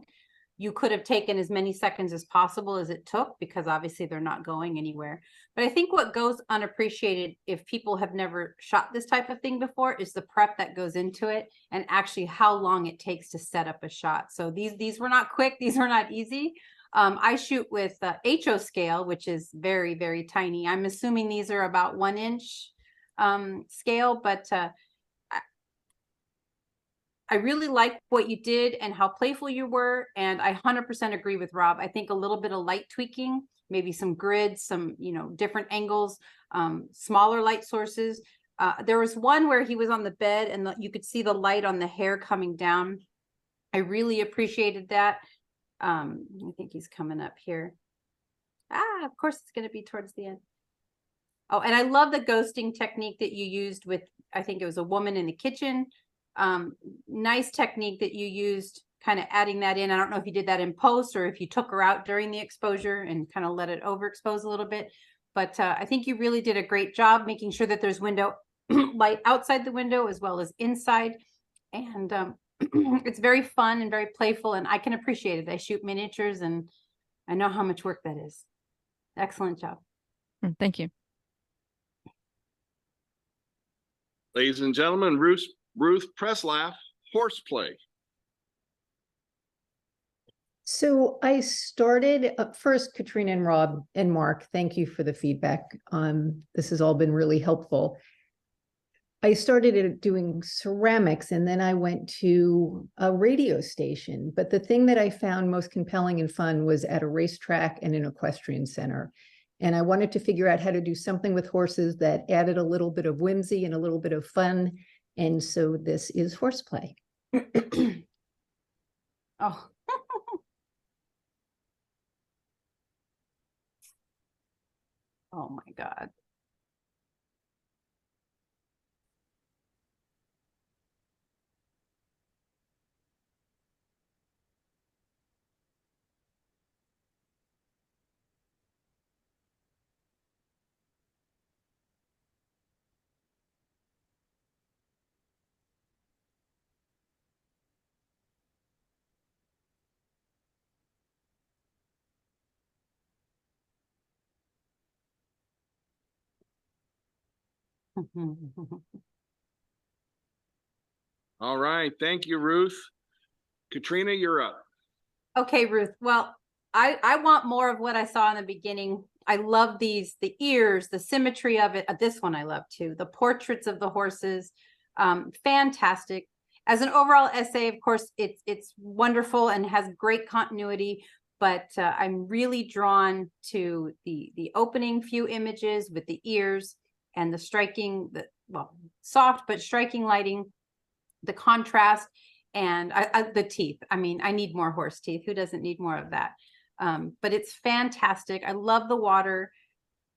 you could have taken as many seconds as possible as it took, because obviously they're not going anywhere. But I think what goes unappreciated, if people have never shot this type of thing before, is the prep that goes into it and actually how long it takes to set up a shot. So these were not quick. These were not easy. I shoot with HO scale, which is very, very tiny. I'm assuming these are about 1 inch scale, but I really like what you did and how playful you were. And I 100% agree with Rob. I think a little bit of light tweaking, maybe some grids, some, different angles, smaller light sources. There was one where he was on the bed and you could see the light on the hair coming down. I really appreciated that. I think he's coming up here. Of course it's going to be towards the end. Oh, and I love the ghosting technique that you used with, I think it was a woman in the kitchen. Nice technique that you used, kind of adding that in. I don't know if you did that in post or if you took her out during the exposure and kind of let it overexpose a little bit. But I think you really did a great job making sure that there's window light outside the window as well as inside. And it's very fun and very playful, and I can appreciate it. I shoot miniatures and I know how much work that is. Excellent job. Thank you. Ladies and gentlemen, Ruth Preslaff, Horseplay. So I started first, Katrina and Rob and Mark, thank you for the feedback. This has all been really helpful. I started doing ceramics, and then I went to a radio station. But the thing that I found most compelling and fun was at a racetrack and an equestrian center. And I wanted to figure out how to do something with horses that added a little bit of whimsy and a little bit of fun. And so this is Horseplay. Oh. Oh my God. All right. Thank you, Ruth. Katrina, you're up. Okay, Ruth. Well, I want more of what I saw in the beginning. I love the ears, the symmetry of it. This one I love too. The portraits of the horses, fantastic. As an overall essay, of course, it's wonderful and has great continuity. But I'm really drawn to the opening few images with the ears and the striking, soft but striking lighting, the contrast, and the teeth. I mean, I need more horse teeth. Who doesn't need more of that? But it's fantastic. I love the water.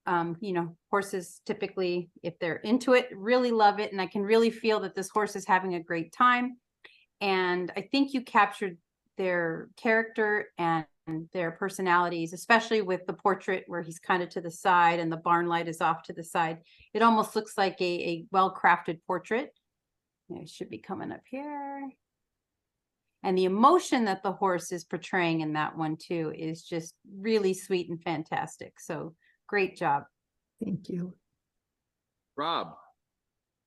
Horses typically, if they're into it, really love it. And I can really feel that this horse is having a great time. And I think you captured their character and their personalities, especially with the portrait where he's kind of to the side and the barn light is off to the side. It almost looks like a well-crafted portrait. It should be coming up here. And the emotion that the horse is portraying in that one too is just really sweet and fantastic. So great job. Thank you. Rob.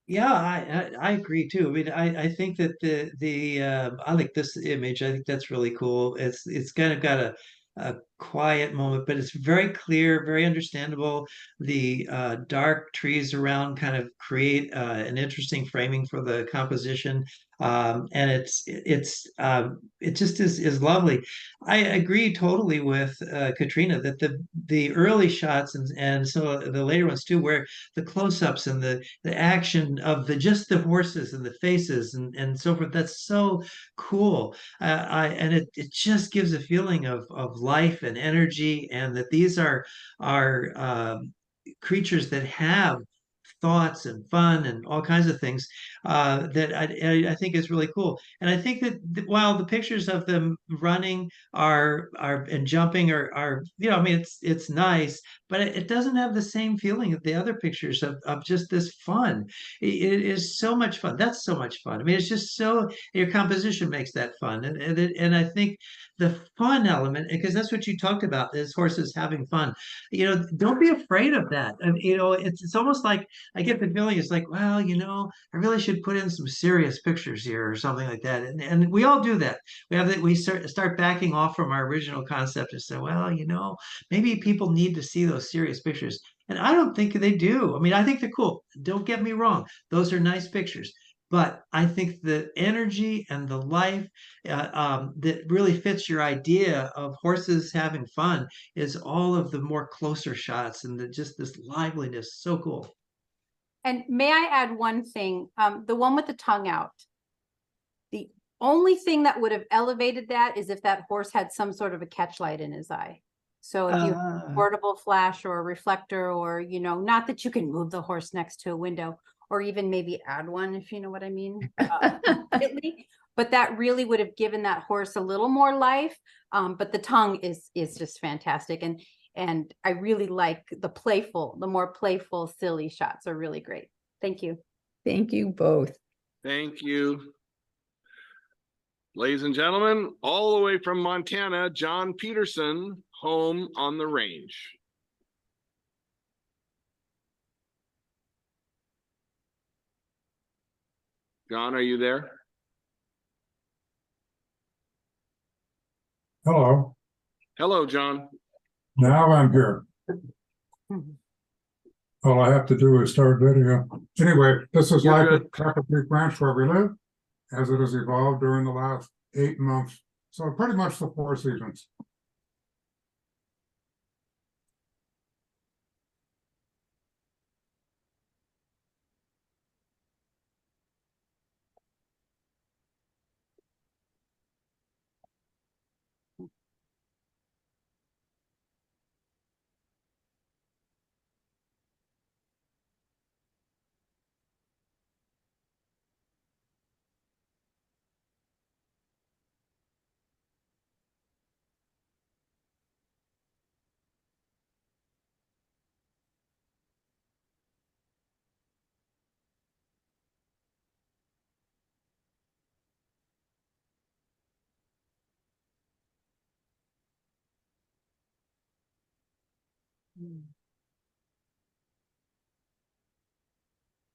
Yeah, I agree too. I mean, I think that I like this image. I think that's really cool. It's kind of got a quiet moment, but it's very clear, very understandable. The dark trees around kind of create an interesting framing for the composition. And it just is lovely. I agree totally with Katrina that the early shots and so the later ones too, where the close-ups and the action of just the horses and the faces and so forth, that's so cool. And it just gives a feeling of life and energy, and that these are creatures that have thoughts and fun and all kinds of things that I think is really cool. And I think that while the pictures of them running are and jumping are I mean it's nice, but it doesn't have the same feeling of the other pictures of just this fun. It is so much fun. That's so much fun. I mean, it's just so your composition makes that fun, and I think the fun element, because that's what you talked about, is horses having fun. Don't be afraid of that. And it's almost like I get the feeling it's like, well, I really should put in some serious pictures here or something like that. And we all do that. We start backing off from our original concept and say, well, maybe people need to see those serious pictures. And I don't think they do. I mean, I think they're cool. Don't get me wrong. Those are nice pictures. But I think the energy and the life that really fits your idea of horses having fun is all of the more closer shots and just this liveliness. So cool. And may I add one thing? The one with the tongue out. The only thing that would have elevated that is if that horse had some sort of a catch light in his eye. So if you have a portable flash or a reflector, or, not that you can move the horse next to a window, or even maybe add one, if you know what I mean. But that really would have given that horse a little more life. But the tongue is just fantastic. And I really like the more playful, silly shots are really great. Thank you. Thank you both. Thank you. Ladies and gentlemen, all the way from Montana, John Peterson, Home on the Range. John, are you there? Hello. Hello, John. Now I'm here. All I have to do is start video. Anyway, this is life at Capitol Creek Ranch where we live, as it has evolved during the last 8 months. So pretty much the 4 seasons.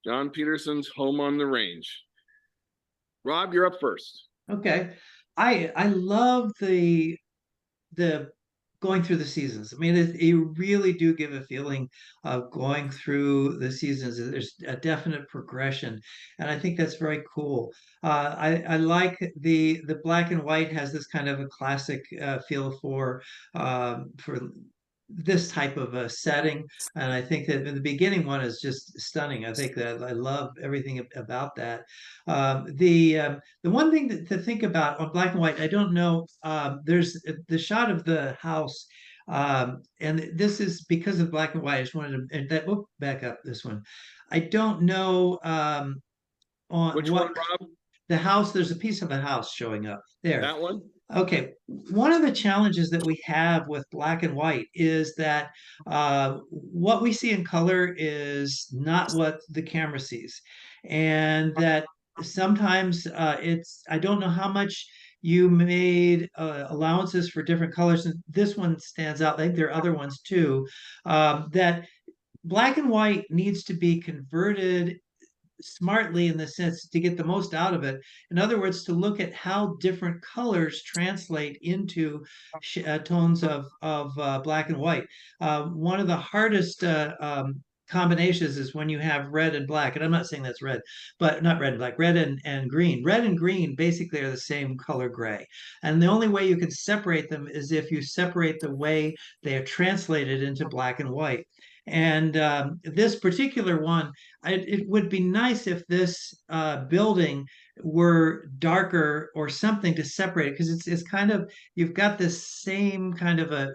John Peterson's Home on the Range. Rob, you're up first. Okay. I love the going through the seasons. I mean, you really do give a feeling of going through the seasons. There's a definite progression, and I think that's very cool. I like the black and white has this kind of a classic feel for this type of a setting, and I think that the beginning one is just stunning. I think that I love everything about that. The one thing to think about on black and white, I don't know. There's the shot of the house, and this is because of black and white. I just wanted to back up this one. I don't know on which what one, Rob? the house. There's a piece of a house showing up there. That one. Okay, one of the challenges that we have with black and white is that what we see in color is not what the camera sees. And that sometimes I don't know how much you made allowances for different colors. And this one stands out. I think there are other ones too, that black and white needs to be converted smartly in the sense to get the most out of it. In other words, to look at how different colors translate into tones of black and white. One of the hardest combinations is when you have red and black, and I'm not saying that's red, but not red and black, red and green. Red and green basically are the same color gray. And the only way you can separate them is if you separate the way they are translated into black and white. And this particular one, it would be nice if this building were darker or something to separate it, because it's kind of, you've got this same kind of a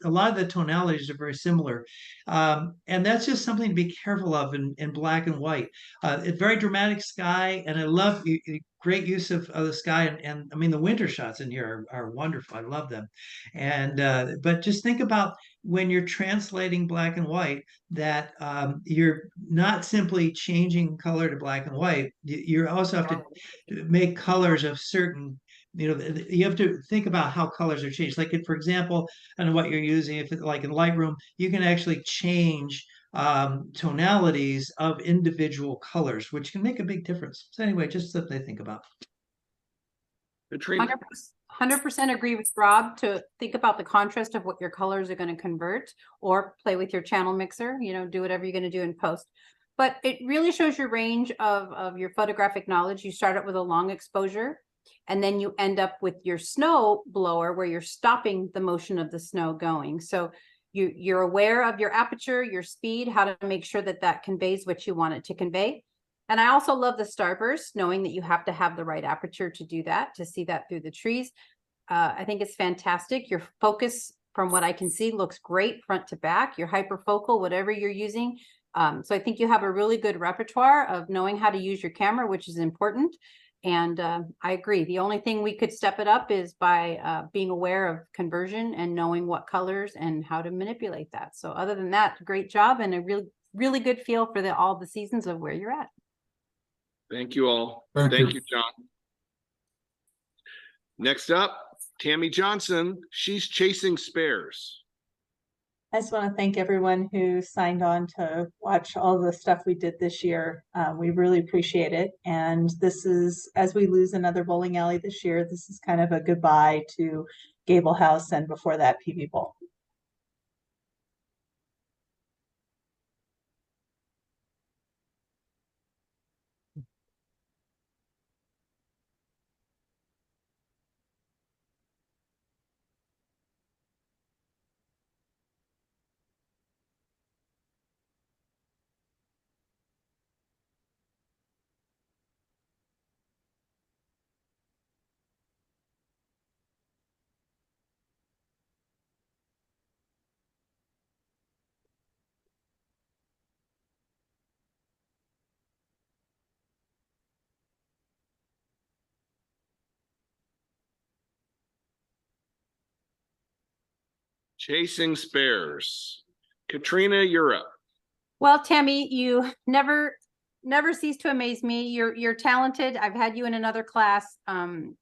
lot of the tonalities are very similar. And that's just something to be careful of in black and white. It's very dramatic sky, and I love great use of the sky, and I mean the winter shots in here are wonderful. I love them. And but just think about when you're translating black and white, that you're not simply changing color to black and white. You also have to make colors of certain, you have to think about how colors are changed. Like, for example, and what you're using, if it's like in Lightroom, you can actually change tonalities of individual colors, which can make a big difference. So anyway, just something to think about. Katrina. 100% agree with Rob to think about the contrast of what your colors are going to convert, or play with your channel mixer, do whatever you're going to do in post. But it really shows your range of your photographic knowledge. You start out with a long exposure, and then you end up with your snow blower where you're stopping the motion of the snow going. So you're aware of your aperture, your speed, how to make sure that that conveys what you want it to convey. And I also love the starburst, knowing that you have to have the right aperture to do that, to see that through the trees. I think it's fantastic. Your focus, from what I can see, looks great front to back. Your hyperfocal, whatever you're using. So I think you have a really good repertoire of knowing how to use your camera, which is important. And I agree. The only thing we could step it up is by being aware of conversion and knowing what colors and how to manipulate that. So other than that, great job, and a really good feel for all the seasons of where you're at. Thank you all. Thank Thank you. you, John. Next up, Tammy Johnson. She's chasing spares. I just want to thank everyone who signed on to watch all the stuff we did this year. We really appreciate it. And this is, as we lose another bowling alley this year, this is kind of a goodbye to Gable House, and before that, PB Bowl. Chasing spares. Katrina, you're up. Well, Tammy, you never cease to amaze me. You're talented. I've had you in another class.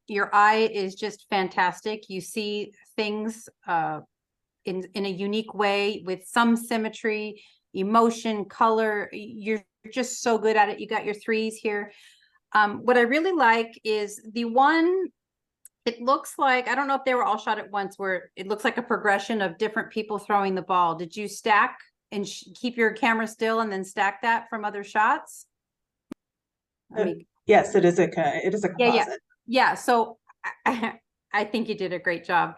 Your eye is just fantastic. You see things in a unique way with some symmetry, emotion, color. You're just so good at it. You got your threes here. What I really like is the one. It looks like, I don't know if they were all shot at once, where it looks like a progression of different people throwing the ball. Did you stack and keep your camera still and then stack that from other shots? Yes, it is a composite. Yeah. So I think you did a great job.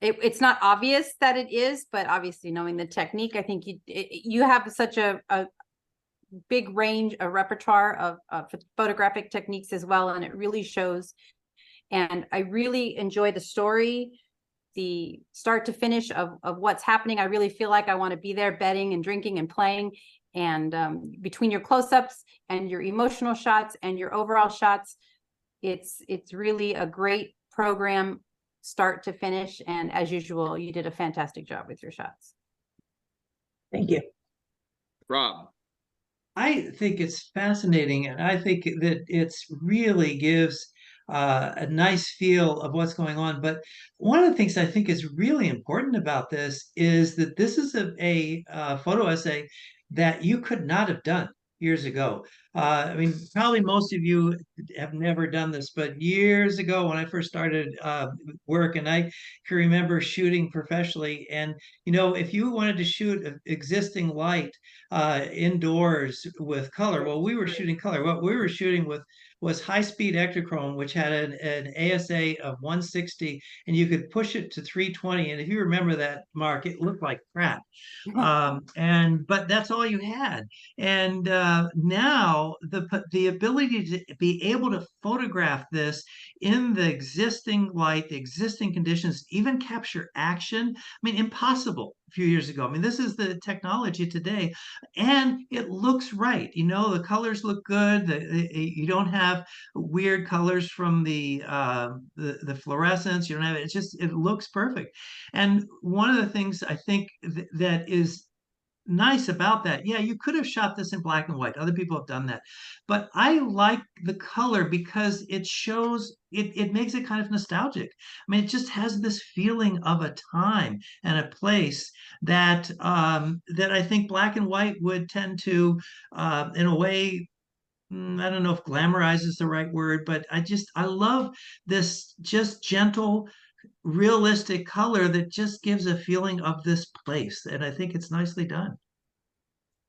It's not obvious that it is, but obviously knowing the technique, I think you have such a big range, a repertoire of photographic techniques as well, and it really shows. And I really enjoy the story, the start to finish of what's happening. I really feel like I want to be there betting and drinking and playing. And between your close-ups and your emotional shots and your overall shots, it's really a great program start to finish. And as usual, you did a fantastic job with your shots. Thank you. Rob. I think it's fascinating, and I think that it's really gives a nice feel of what's going on. But one of the things I think is really important about this is that this is a photo essay that you could not have done years ago. I mean, probably most of you have never done this, but years ago when I first started work, and I can remember shooting professionally, and you know, if you wanted to shoot existing light indoors with color, well, we were shooting color. What we were shooting with was high-speed Ektachrome, which had an ASA of 160, and you could push it to 320. And if you remember that, Mark, it looked like crap. But that's all you had. And now the ability to be able to photograph this in the existing light, the existing conditions, even capture action. I mean, impossible a few years ago. I mean, this is the technology today, and it looks right. You know, the colors look good. You don't have weird colors from the fluorescence. You don't have it. It's just, it looks perfect. And one of the things I think that is nice about that, yeah, you could have shot this in black and white. Other people have done that, but I like the color because it shows it makes it kind of nostalgic. I mean, it just has this feeling of a time and a place that that I think black and white would tend to in a way, I don't know if glamorize is the right word, but I love this just gentle, realistic color that just gives a feeling of this place, and I think it's nicely done.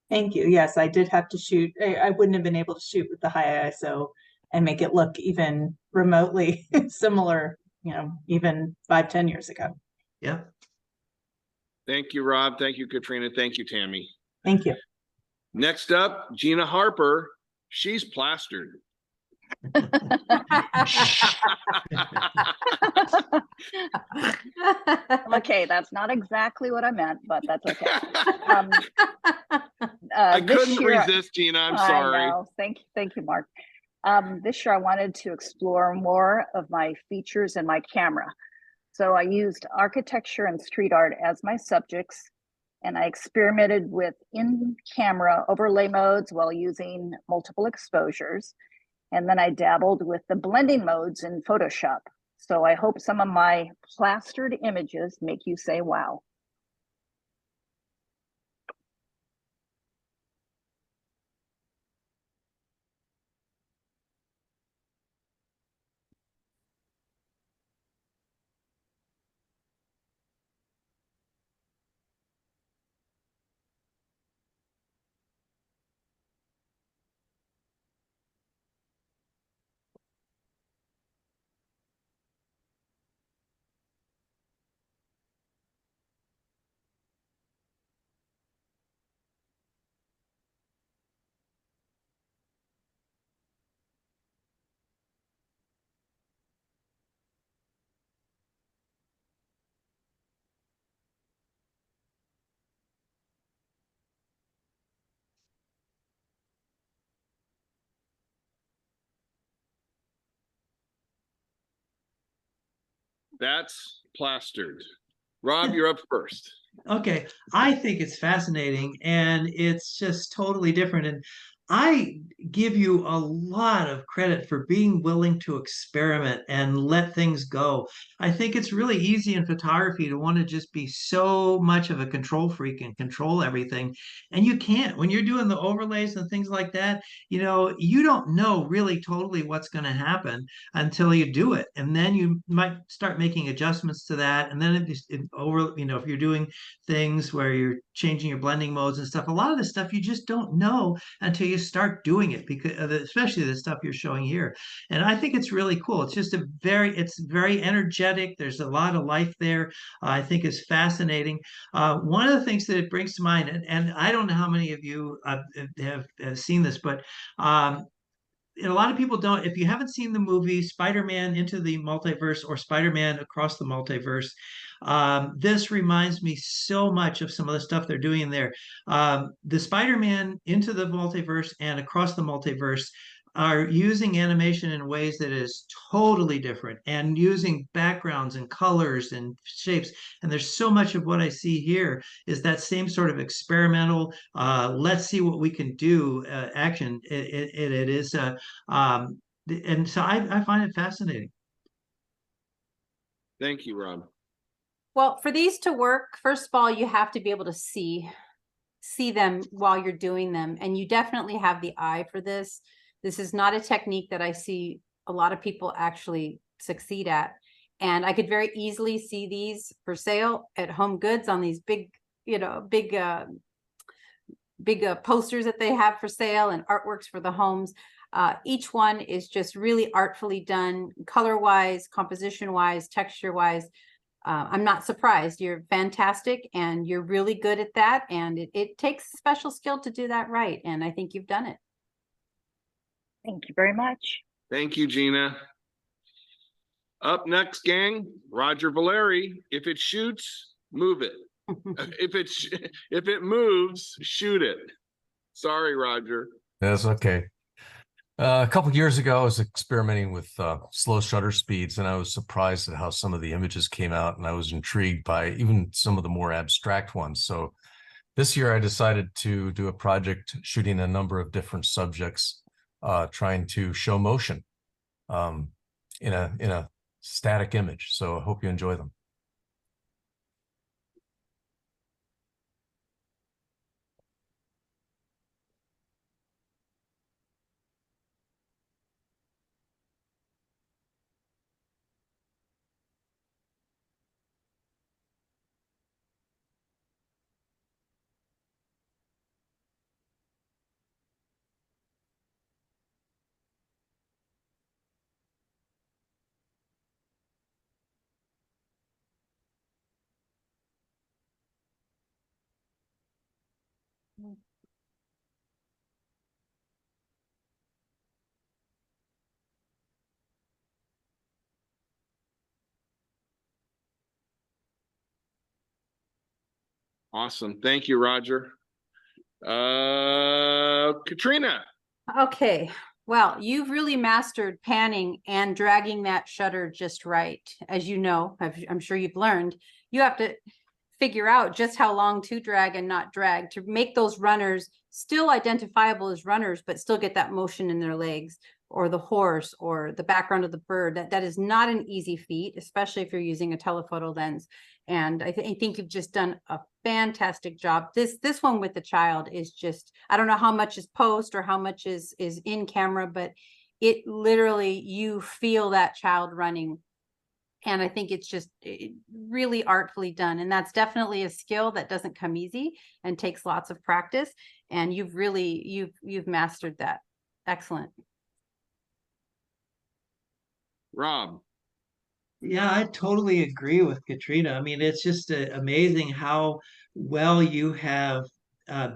Thank you. Yes, I did have to shoot. I wouldn't have been able to shoot with the high ISO and make it look even remotely similar, you know, even 5-10 years ago. Yeah. Thank you, Rob. Thank you, Katrina. Thank you, Tammy. Thank you. Next up, Gina Harper. She's plastered. Okay, that's not exactly what I meant, but that's okay. I couldn't resist, Gina. I'm sorry. I know. Thank you, Mark. This year I wanted to explore more of my features in my camera. So I used architecture and street art as my subjects, and I experimented with in-camera overlay modes while using multiple exposures. And then I dabbled with the blending modes in Photoshop. So I hope some of my plastered images make you say, wow. That's plastered. Rob, you're up first. Okay, I think it's fascinating, and it's just totally different. And I give you a lot of credit for being willing to experiment and let things go. I think it's really easy in photography to want to just be so much of a control freak and control everything. And you can't. When you're doing the overlays and things like that, you know, you don't know really totally what's going to happen until you do it. And then you might start making adjustments to that. And then you know, if you're doing things where you're changing your blending modes and stuff, a lot of this stuff you just don't know until you start doing it, because especially the stuff you're showing here. And I think it's really cool. It's just it's very energetic. There's a lot of life there. I think it's fascinating. One of the things that it brings to mind, and I don't know how many of you have seen this, but a lot of people don't. If you haven't seen the movie Spider-Man Into the Multiverse or Spider-Man Across the Multiverse, this reminds me so much of some of the stuff they're doing in there. The Spider-Man Into the Multiverse and Across the Multiverse are using animation in ways that is totally different and using backgrounds and colors and shapes. And there's so much of what I see here is that same sort of experimental, let's see what we can do action. It is, and so I find it fascinating. Thank you, Rob. Well, for these to work, first of all, you have to be able to see them while you're doing them. And you definitely have the eye for this. This is not a technique that I see a lot of people actually succeed at. And I could very easily see these for sale at Home Goods on these big, big posters that they have for sale and artworks for the homes. Each one is just really artfully done, color-wise, composition-wise, texture-wise. I'm not surprised. You're fantastic and you're really good at that. And it takes special skill to do that right. And I think you've done it. Thank you very much. Thank you, Gina. Up next, gang, Roger Valeri. If it shoots, move it. If it moves, shoot it. Sorry, Roger. That's okay. A couple of years ago, I was experimenting with slow shutter speeds, and I was surprised at how some of the images came out, and I was intrigued by even some of the more abstract ones. So this year, I decided to do a project shooting a number of different subjects, trying to show motion in a static image. So I hope you enjoy them. Awesome. Thank you, Roger. Katrina. Okay. Well, you've really mastered panning and dragging that shutter just right. As you know, I'm sure you've learned, you have to figure out just how long to drag and not drag to make those runners still identifiable as runners, but still get that motion in their legs or the horse or the background of the bird. That is not an easy feat, especially if you're using a telephoto lens. And I think you've just done a fantastic job. This one with the child is just, I don't know how much is post or how much is in camera, but it literally, you feel that child running. And I think it's just really artfully done. And that's definitely a skill that doesn't come easy and takes lots of practice. And you've mastered that. Excellent. Rob. Yeah, I totally agree with Katrina. I mean, it's just amazing how well you have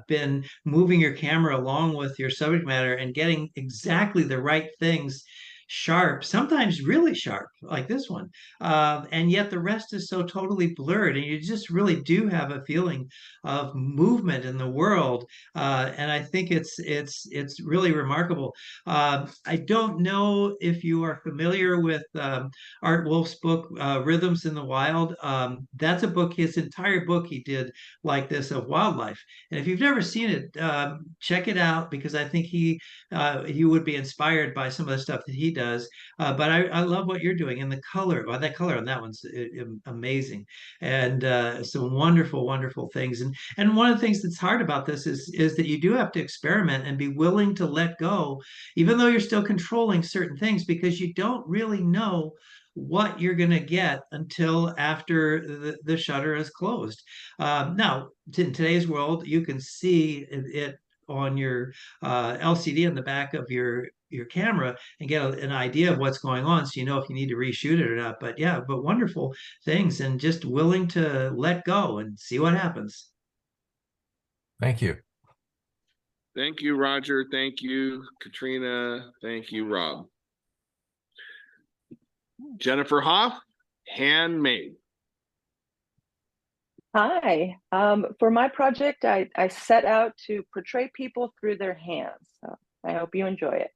been moving your camera along with your subject matter and getting exactly the right things sharp, sometimes really sharp, like this one. And yet the rest is so totally blurred, and you just really do have a feeling of movement in the world. And I think it's really remarkable. I don't know if you are familiar with Art Wolf's book, Rhythms in the Wild. That's a book, his entire book he did like this of wildlife. And if you've never seen it, check it out, because I think you would be inspired by some of the stuff that he does. But I love what you're doing, and the color, well, that color on that one's amazing. And some wonderful, wonderful things. And one of the things that's hard about this is that you do have to experiment and be willing to let go, even though you're still controlling certain things, because you don't really know what you're going to get until after the shutter is closed. Now, in today's world, you can see it on your LCD in the back of your camera and get an idea of what's going on, so you know if you need to reshoot it or not. But yeah, but wonderful things, and just willing to let go and see what happens. Thank you. Thank you, Roger. Thank you, Katrina. Thank you, Rob. Jennifer Hoff, Handmade. Hi. For my project, I set out to portray people through their hands. So I hope you enjoy it.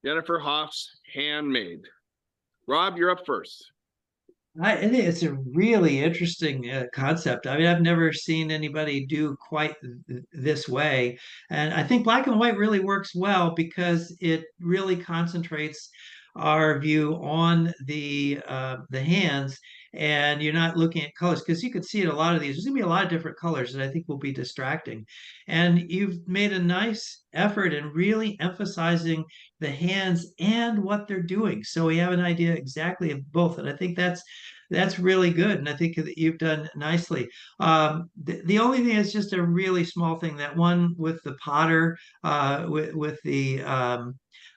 Jennifer Hoff's Handmade. Rob, you're up first. I think it's a really interesting concept. I mean, I've never seen anybody do quite this way. And I think black and white really works well because it really concentrates our view on the hands, and you're not looking at colors, because you could see it a lot of these. There's gonna be a lot of different colors that I think will be distracting. And you've made a nice effort in really emphasizing the hands and what they're doing. So we have an idea exactly of both. And I think that's really good. And I think that you've done nicely. The only thing is just a really small thing, that one with the potter, with the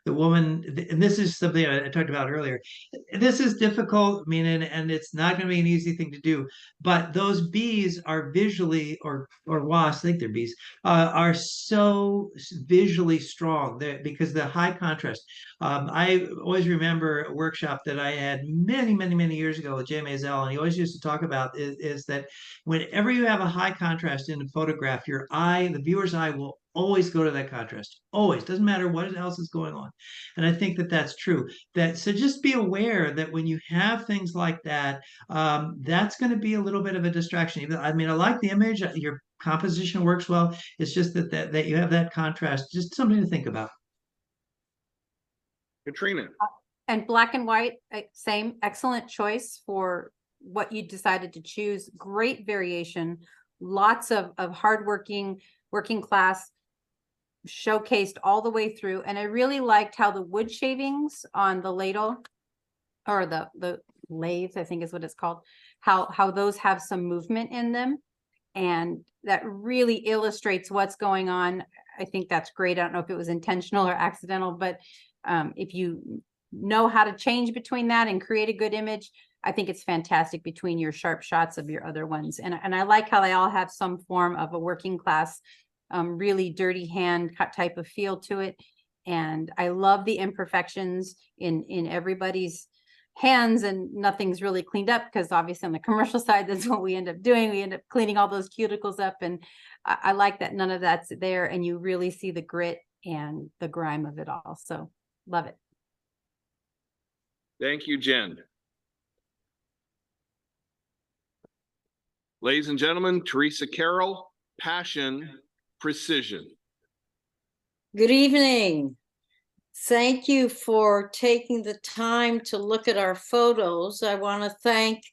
woman, and this is something I talked about earlier. This is difficult, I mean, and it's not going to be an easy thing to do, but those bees are visually, or wasps, I think they're bees, are so visually strong because the high contrast. I always remember a workshop that I had many years ago with Jay Maisel, and he always used to talk about is that whenever you have a high contrast in a photograph, your eye, the viewer's eye, will always go to that contrast. Always, doesn't matter what else is going on. And I think that that's true. So just be aware that when you have things like that, that's going to be a little bit of a distraction. I mean, I like the image. Your composition works well. It's just that you have that contrast. Just something to think about. Katrina. And black and white, same, excellent choice for what you decided to choose. Great variation, lots of hardworking, working class, showcased all the way through. And I really liked how the wood shavings on the ladle, or the lathe, I think is what it's called, how those have some movement in them. And that really illustrates what's going on. I think that's great. I don't know if it was intentional or accidental, but if you know how to change between that and create a good image, I think it's fantastic between your sharp shots of your other ones. And I like how they all have some form of a working class, really dirty hand cut type of feel to it. And I love the imperfections in everybody's hands, and nothing's really cleaned up, because obviously on the commercial side, that's what we end up doing. We end up cleaning all those cuticles up. And I like that none of that's there, and you really see the grit and the grime of it all. So love it. Thank you, Jen. Ladies and gentlemen, Teresa Carroll, Passion, Precision. Good evening. Thank you for taking the time to look at our photos. I want to thank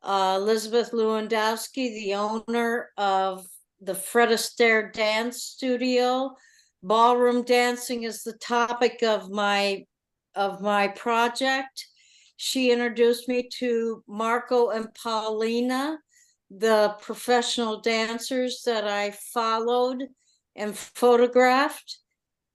Elizabeth Lewandowski, the owner of the Fred Astaire Dance Studio. Ballroom dancing is the topic of my project. She introduced me to Marco and Paulina, the professional dancers that I followed and photographed.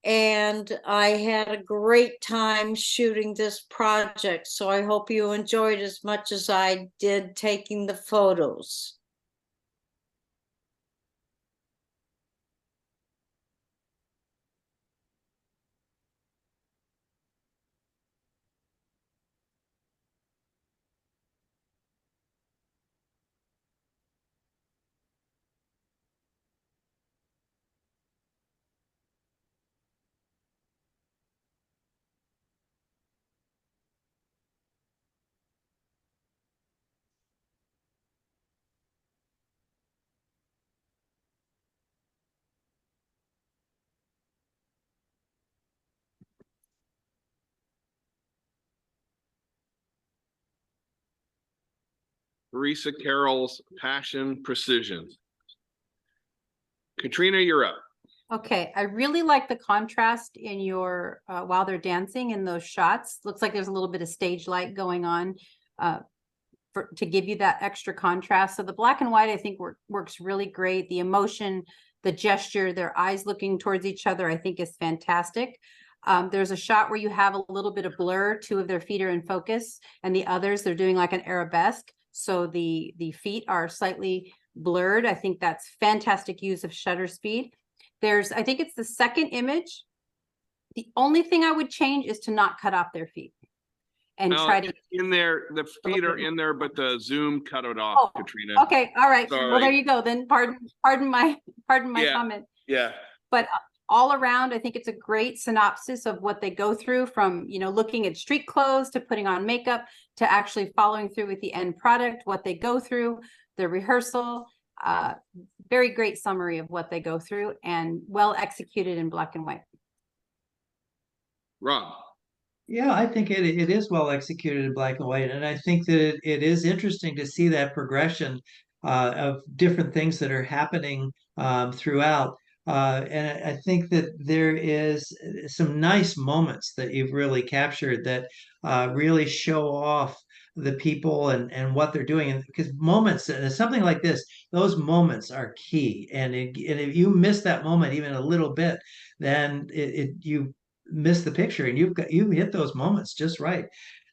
And I had a great time shooting this project. So I hope you enjoyed as much as I did taking the photos. Teresa Carroll's Passion, Precision. Katrina, you're up. Okay, I really like the contrast in your while they're dancing in those shots. Looks like there's a little bit of stage light going on to give you that extra contrast. So the black and white, I think, works really great. The emotion, the gesture, their eyes looking towards each other, I think is fantastic. There's a shot where you have a little bit of blur. Two of their feet are in focus, and the others, they're doing like an arabesque. So the feet are slightly blurred. I think that's fantastic use of shutter speed. I think it's the second image. The only thing I would change is to not cut off their feet and try to in there. The feet are in there, but the zoom cut it off, Katrina. Okay, all right. Sorry. Well, there you go. Then pardon my comment. Yeah. But all around, I think it's a great synopsis of what they go through, from, you know, looking at street clothes to putting on makeup to actually following through with the end product, what they go through, the rehearsal. Very great summary of what they go through, and well executed in black and white. Rob. Yeah, I think it is well executed in black and white. And I think that it is interesting to see that progression of different things that are happening throughout. And I think that there is some nice moments that you've really captured that really show off the people and what they're doing. And because moments, something like this, those moments are key. And if you miss that moment even a little bit, then you miss the picture, and you hit those moments just right.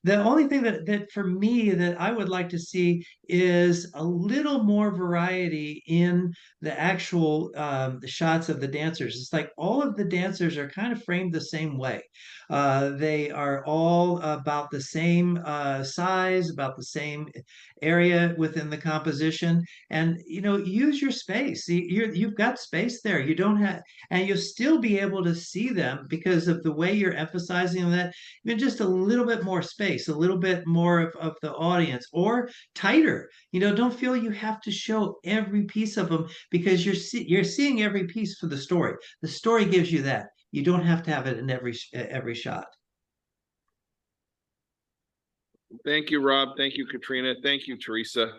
The only thing that for me that I would like to see is a little more variety in the actual the shots of the dancers. It's like all of the dancers are kind of framed the same way. They are all about the same size, about the same area within the composition, and you know, use your space. You've got space there. You don't have, and you'll still be able to see them because of the way you're emphasizing that. Even just a little bit more space, a little bit more of the audience, or tighter. You know, don't feel you have to show every piece of them, because you're seeing every piece for the story. The story gives you that. You don't have to have it in every shot. Thank you, Rob. Thank you, Katrina. Thank you, Teresa.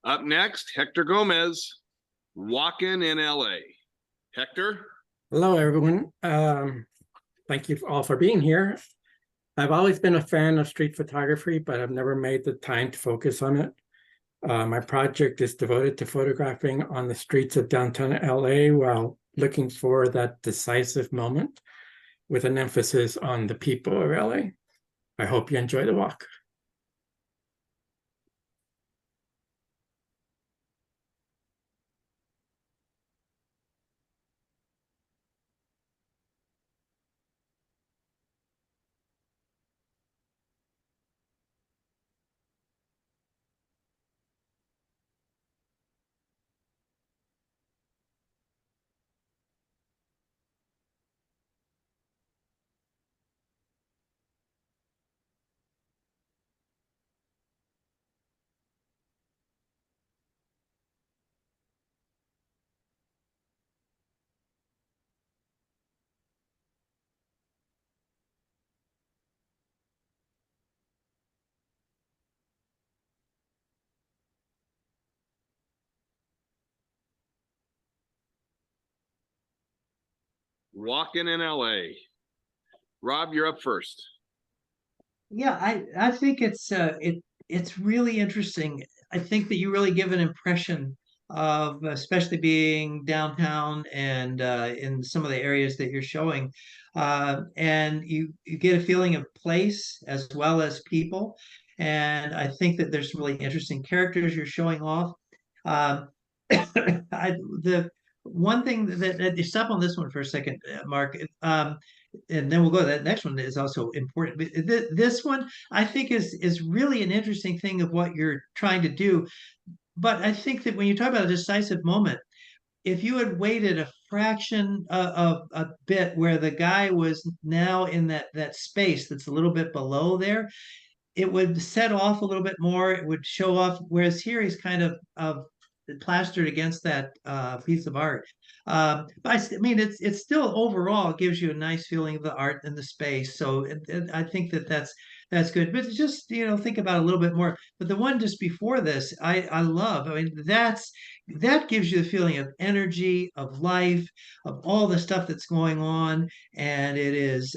Up next, Hector Gomez, Walking in LA. Hector? Hello, everyone. Thank you all for being here. I've always been a fan of street photography, but I've never made the time to focus on it. My project is devoted to photographing on the streets of downtown LA while looking for that decisive moment, with an emphasis on the people of LA. I hope you enjoy the walk. Walking in LA. Rob, you're up first. Yeah, I think it's really interesting. I think that you really give an impression of, especially being downtown and in some of the areas that you're showing, and you get a feeling of place as well as people. And I think that there's really interesting characters you're showing off. The one thing that you stop on this one for a second, Mark, and then we'll go to that next one that is also important. But this one I think is really an interesting thing of what you're trying to do. But I think that when you talk about a decisive moment, if you had waited a fraction of a bit where the guy was now in that space that's a little bit below there, it would set off a little bit more. It would show off. Whereas here he's kind of plastered against that piece of art. But I mean, it's still overall gives you a nice feeling of the art and the space. So I think that's That's good. But just, think about it a little bit more. But the one just before this, I love. I mean, that gives you the feeling of energy, of life, of all the stuff that's going on. And it is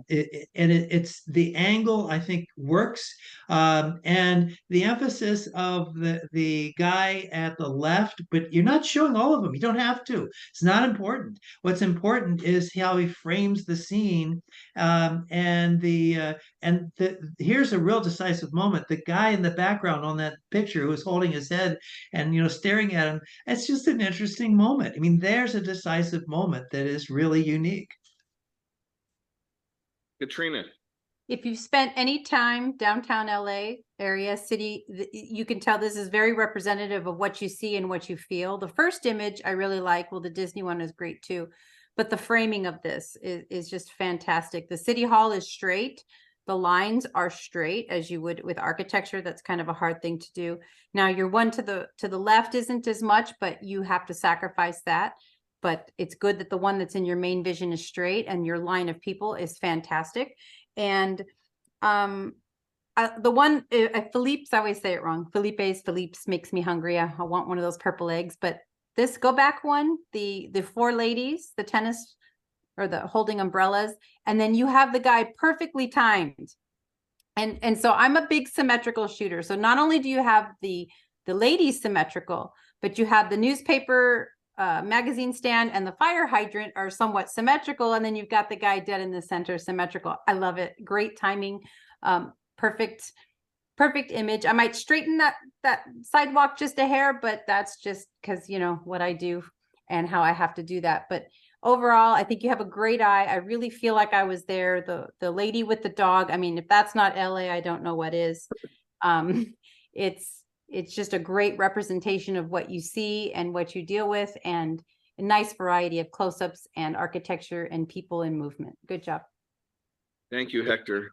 it's the angle I think works. And the emphasis of the guy at the left, but you're not showing all of them. You don't have to. It's not important. What's important is how he frames the scene, here's a real decisive moment. The guy in the background on that picture who is holding his head and staring at him, it's just an interesting moment. I mean, there's a decisive moment that is really unique. Katrina. If you've spent any time downtown LA area, city, you can tell this is very representative of what you see and what you feel. The first image I really like. Well, the Disney one is great too, but the framing of this is just fantastic. The city hall is straight. The lines are straight, as you would with architecture. That's kind of a hard thing to do. Now your one to the left isn't as much, but you have to sacrifice that. But it's good that the one that's in your main vision is straight, and your line of people is fantastic. And the one Philippe's, I always say it wrong. Philippe's makes me hungry. I want one of those purple eggs. But this go back one, the four ladies, the tennis or the holding umbrellas, and then you have the guy perfectly timed. And so I'm a big symmetrical shooter. So not only do you have the ladies symmetrical, but you have the newspaper magazine stand and the fire hydrant are somewhat symmetrical, and then you've got the guy dead in the center symmetrical. I love it. Great timing. Perfect image. I might straighten that sidewalk just a hair, but that's just because what I do and how I have to do that. But overall, I think you have a great eye. I really feel like I was there. The lady with the dog, I mean, if that's not LA, I don't know what is. It's just a great representation of what you see and what you deal with, and a nice variety of close-ups and architecture and people and movement. Good job. Thank you, Hector.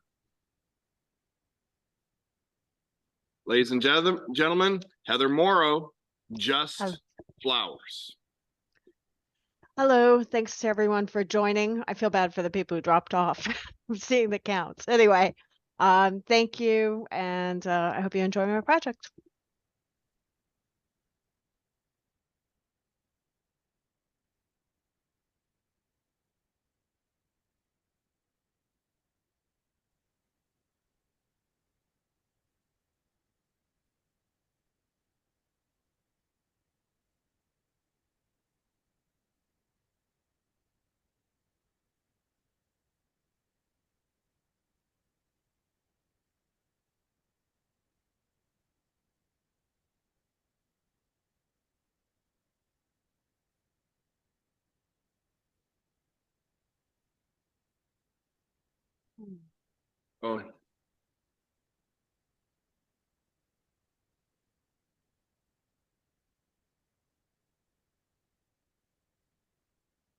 Ladies and gentlemen, Heather Morrow, Just Flowers. Hello, thanks to everyone for joining. I feel bad for the people who dropped off from seeing the counts. Anyway, thank you, and I hope you enjoy my project. Oh.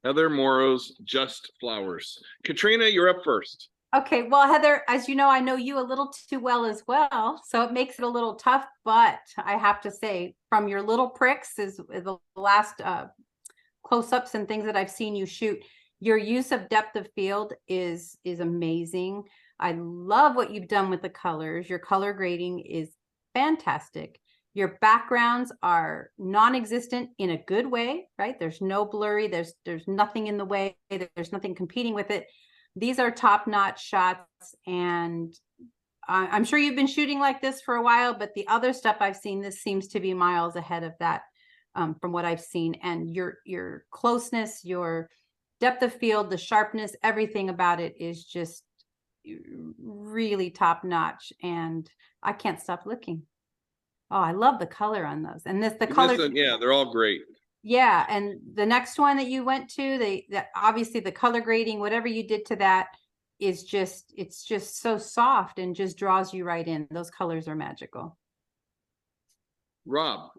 Heather Morrow's Just Flowers. Katrina, you're up first. Okay, well, Heather, as you know, I know you a little too well as well, so it makes it a little tough, but I have to say, from your little pricks is the last close-ups and things that I've seen you shoot, your use of depth of field is amazing. I love what you've done with the colors. Your color grading is fantastic. Your backgrounds are non-existent in a good way, right? There's no blurry, there's nothing in the way, there's nothing competing with it. These are top-notch shots, and I'm sure you've been shooting like this for a while, but the other stuff I've seen, this seems to be miles ahead of that from what I've seen. And your closeness, your depth of field, the sharpness, everything about it is just really top-notch, and I can't stop looking. Oh, I love the color on those. And the color. Yeah, they're all great. Yeah, and the next one that you went to, obviously the color grading, whatever you did to that is it's just so soft and just draws you right in. Those colors are magical. Rob.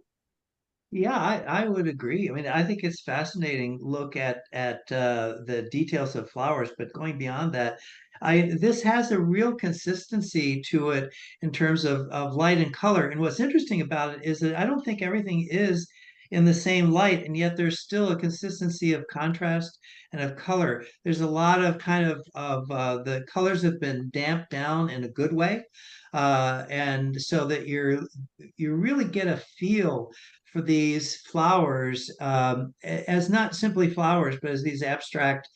Yeah, I would agree. I mean, I think it's fascinating look at the details of flowers, but going beyond that, this has a real consistency to it in terms of light and color. And what's interesting about it is that I don't think everything is in the same light, and yet there's still a consistency of contrast and of color. There's a lot of the colors have been damped down in a good way, and so that you really get a feel for these flowers as not simply flowers, but as these abstract,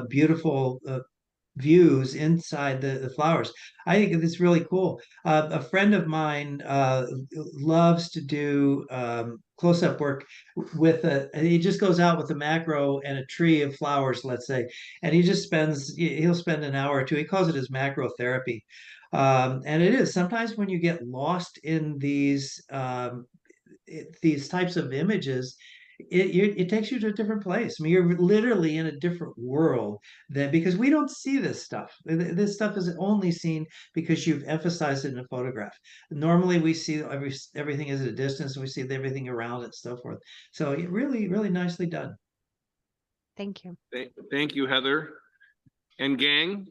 beautiful views inside the flowers. I think it's really cool. A friend of mine loves to do close-up work with he just goes out with a macro and a tree of flowers, let's say, and he'll spend an hour or two. He calls it his macro therapy. And it is sometimes when you get lost in these types of images, it takes you to a different place. I mean, you're literally in a different world because we don't see this stuff. This stuff is only seen because you've emphasized it in a photograph. Normally, we see everything is at a distance, and we see everything around it, and so forth. So, really, really nicely done. Thank you. Thank you, Heather. And gang,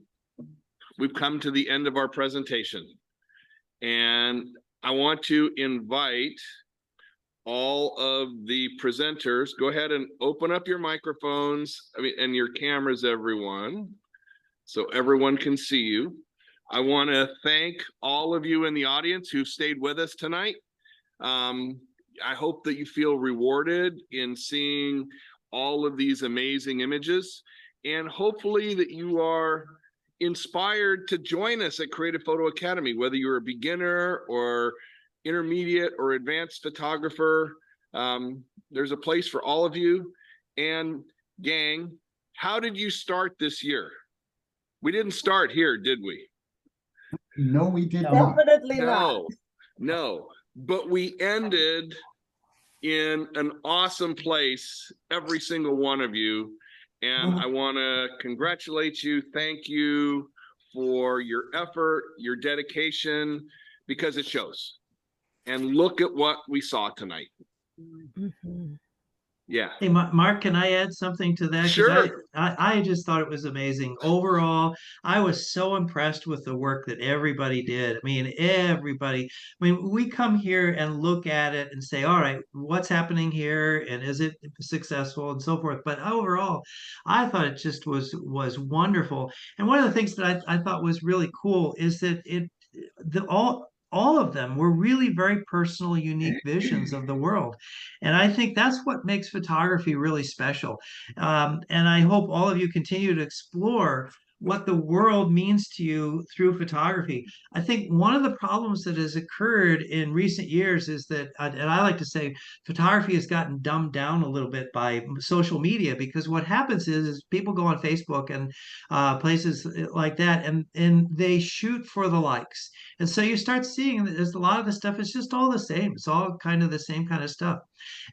we've come to the end of our presentation, and I want to invite all of the presenters. Go ahead and open up your microphones, and your cameras, everyone, so everyone can see you. I want to thank all of you in the audience who stayed with us tonight. I hope that you feel rewarded in seeing all of these amazing images, and hopefully that you are inspired to join us at Creative Photo Academy, whether you're a beginner or intermediate or advanced photographer. There's a place for all of you. And gang, how did you start this year? We didn't start here, did we? No, we did not. Definitely not. No, but we ended in an awesome place, every single one of you. And I want to congratulate you, thank you for your effort, your dedication, because it shows. And look at what we saw tonight. Yeah. Hey, Mark, can I add something to that? 'Cause Sure. I just thought it was amazing. Overall, I was so impressed with the work that everybody did. I mean, everybody. I mean, we come here and look at it and say, all right, what's happening here? And is it successful and so forth? But overall, I thought it just was wonderful. And one of the things that I thought was really cool is that all of them were really very personal, unique visions of the world. And I think that's what makes photography really special. And I hope all of you continue to explore what the world means to you through photography. I think one of the problems that has occurred in recent years is that, and I like to say, photography has gotten dumbed down a little bit by social media, because what happens is people go on Facebook and places like that, and they shoot for the likes. And so you start seeing that there's a lot of the stuff is just all the same. It's all kind of the same kind of stuff.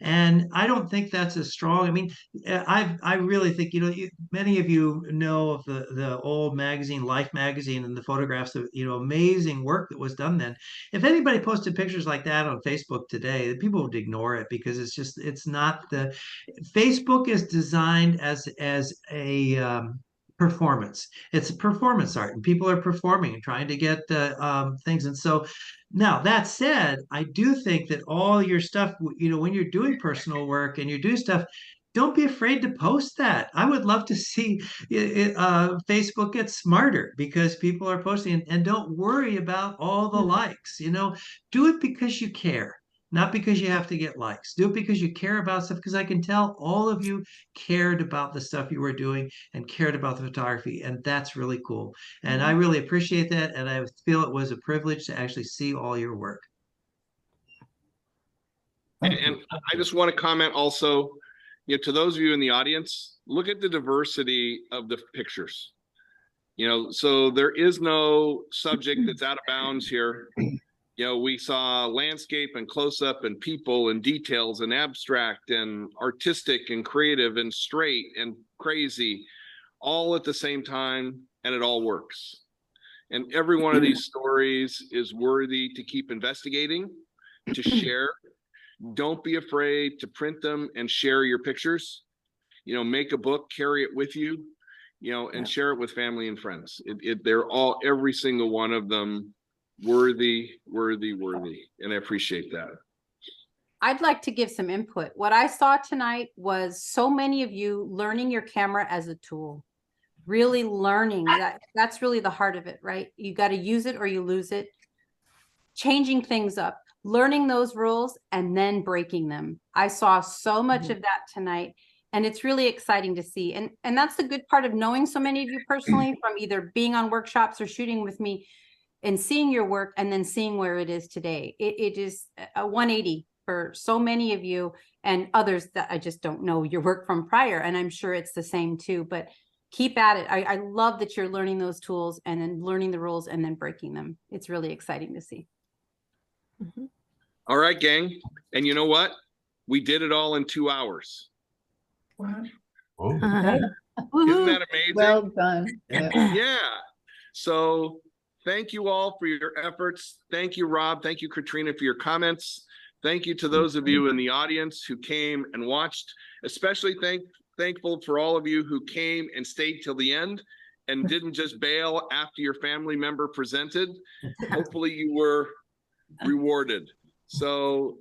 And I don't think that's as strong. I mean, I really think, many of you know of the old magazine, Life magazine, and the photographs of, amazing work that was done then. If anybody posted pictures like that on Facebook today, people would ignore it, because it's not Facebook is designed as a performance. It's a performance art, and people are performing and trying to get things. And so now, that said, I do think that all your stuff, when you're doing personal work and you do stuff, don't be afraid to post that. I would love to see Facebook get smarter, because people are posting, and don't worry about all the likes. Do it because you care, not because you have to get likes. Do it because you care about stuff, because I can tell all of you cared about the stuff you were doing and cared about the photography, and that's really cool. And I really appreciate that, and I feel it was a privilege to actually see all your work. And I just want to comment also, to those of you in the audience, look at the diversity of the pictures. So there is no subject that's out of bounds here. We saw landscape and close-up and people and details and abstract and artistic and creative and straight and crazy, all at the same time, and it all works. And every one of these stories is worthy to keep investigating, to share. Don't be afraid to print them and share your pictures. Make a book, carry it with you, and share it with family and friends. They're all, every single one of them, worthy, and I appreciate that. I'd like to give some input. What I saw tonight was so many of you learning your camera as a tool, really learning that. That's really the heart of it, right? You got to use it or you lose it. Changing things up, learning those rules and then breaking them. I saw so much of that tonight, and it's really exciting to see. And that's the good part of knowing so many of you personally, from either being on workshops or shooting with me and seeing your work and then seeing where it is today. It is a 180 for so many of you and others that I just don't know your work from prior. And I'm sure it's the same too, but keep at it. I love that you're learning those tools and then learning the rules and then breaking them. It's really exciting to see. All right, gang. And you know what? We did it all in 2 hours. Wow. Isn't that amazing? Well done. Yeah. So thank you all for your efforts. Thank you, Rob. Thank you, Katrina, for your comments. Thank you to those of you in the audience who came and watched, especially thankful for all of you who came and stayed till the end and didn't just bail after your family member presented. Hopefully you were rewarded. So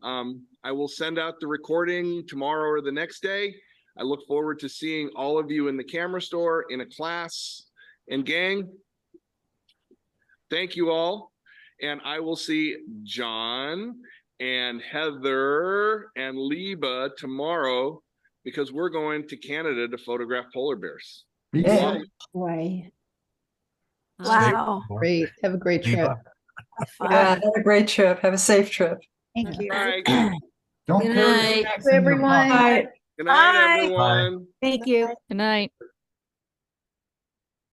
I will send out the recording tomorrow or the next day. I look forward to seeing all of you in the camera store, in a class. And gang, thank you all. And I will see John and Heather and Liba tomorrow, because we're going to Canada to photograph polar bears. Yeah. Way. Wow. Great. Have a great trip. Yeah, have a great trip. Have a safe trip. Thank you. All right. Don't Good carry night. snacks in your everyone. pocket. Good night, Bye. everyone. Thank you. Good night.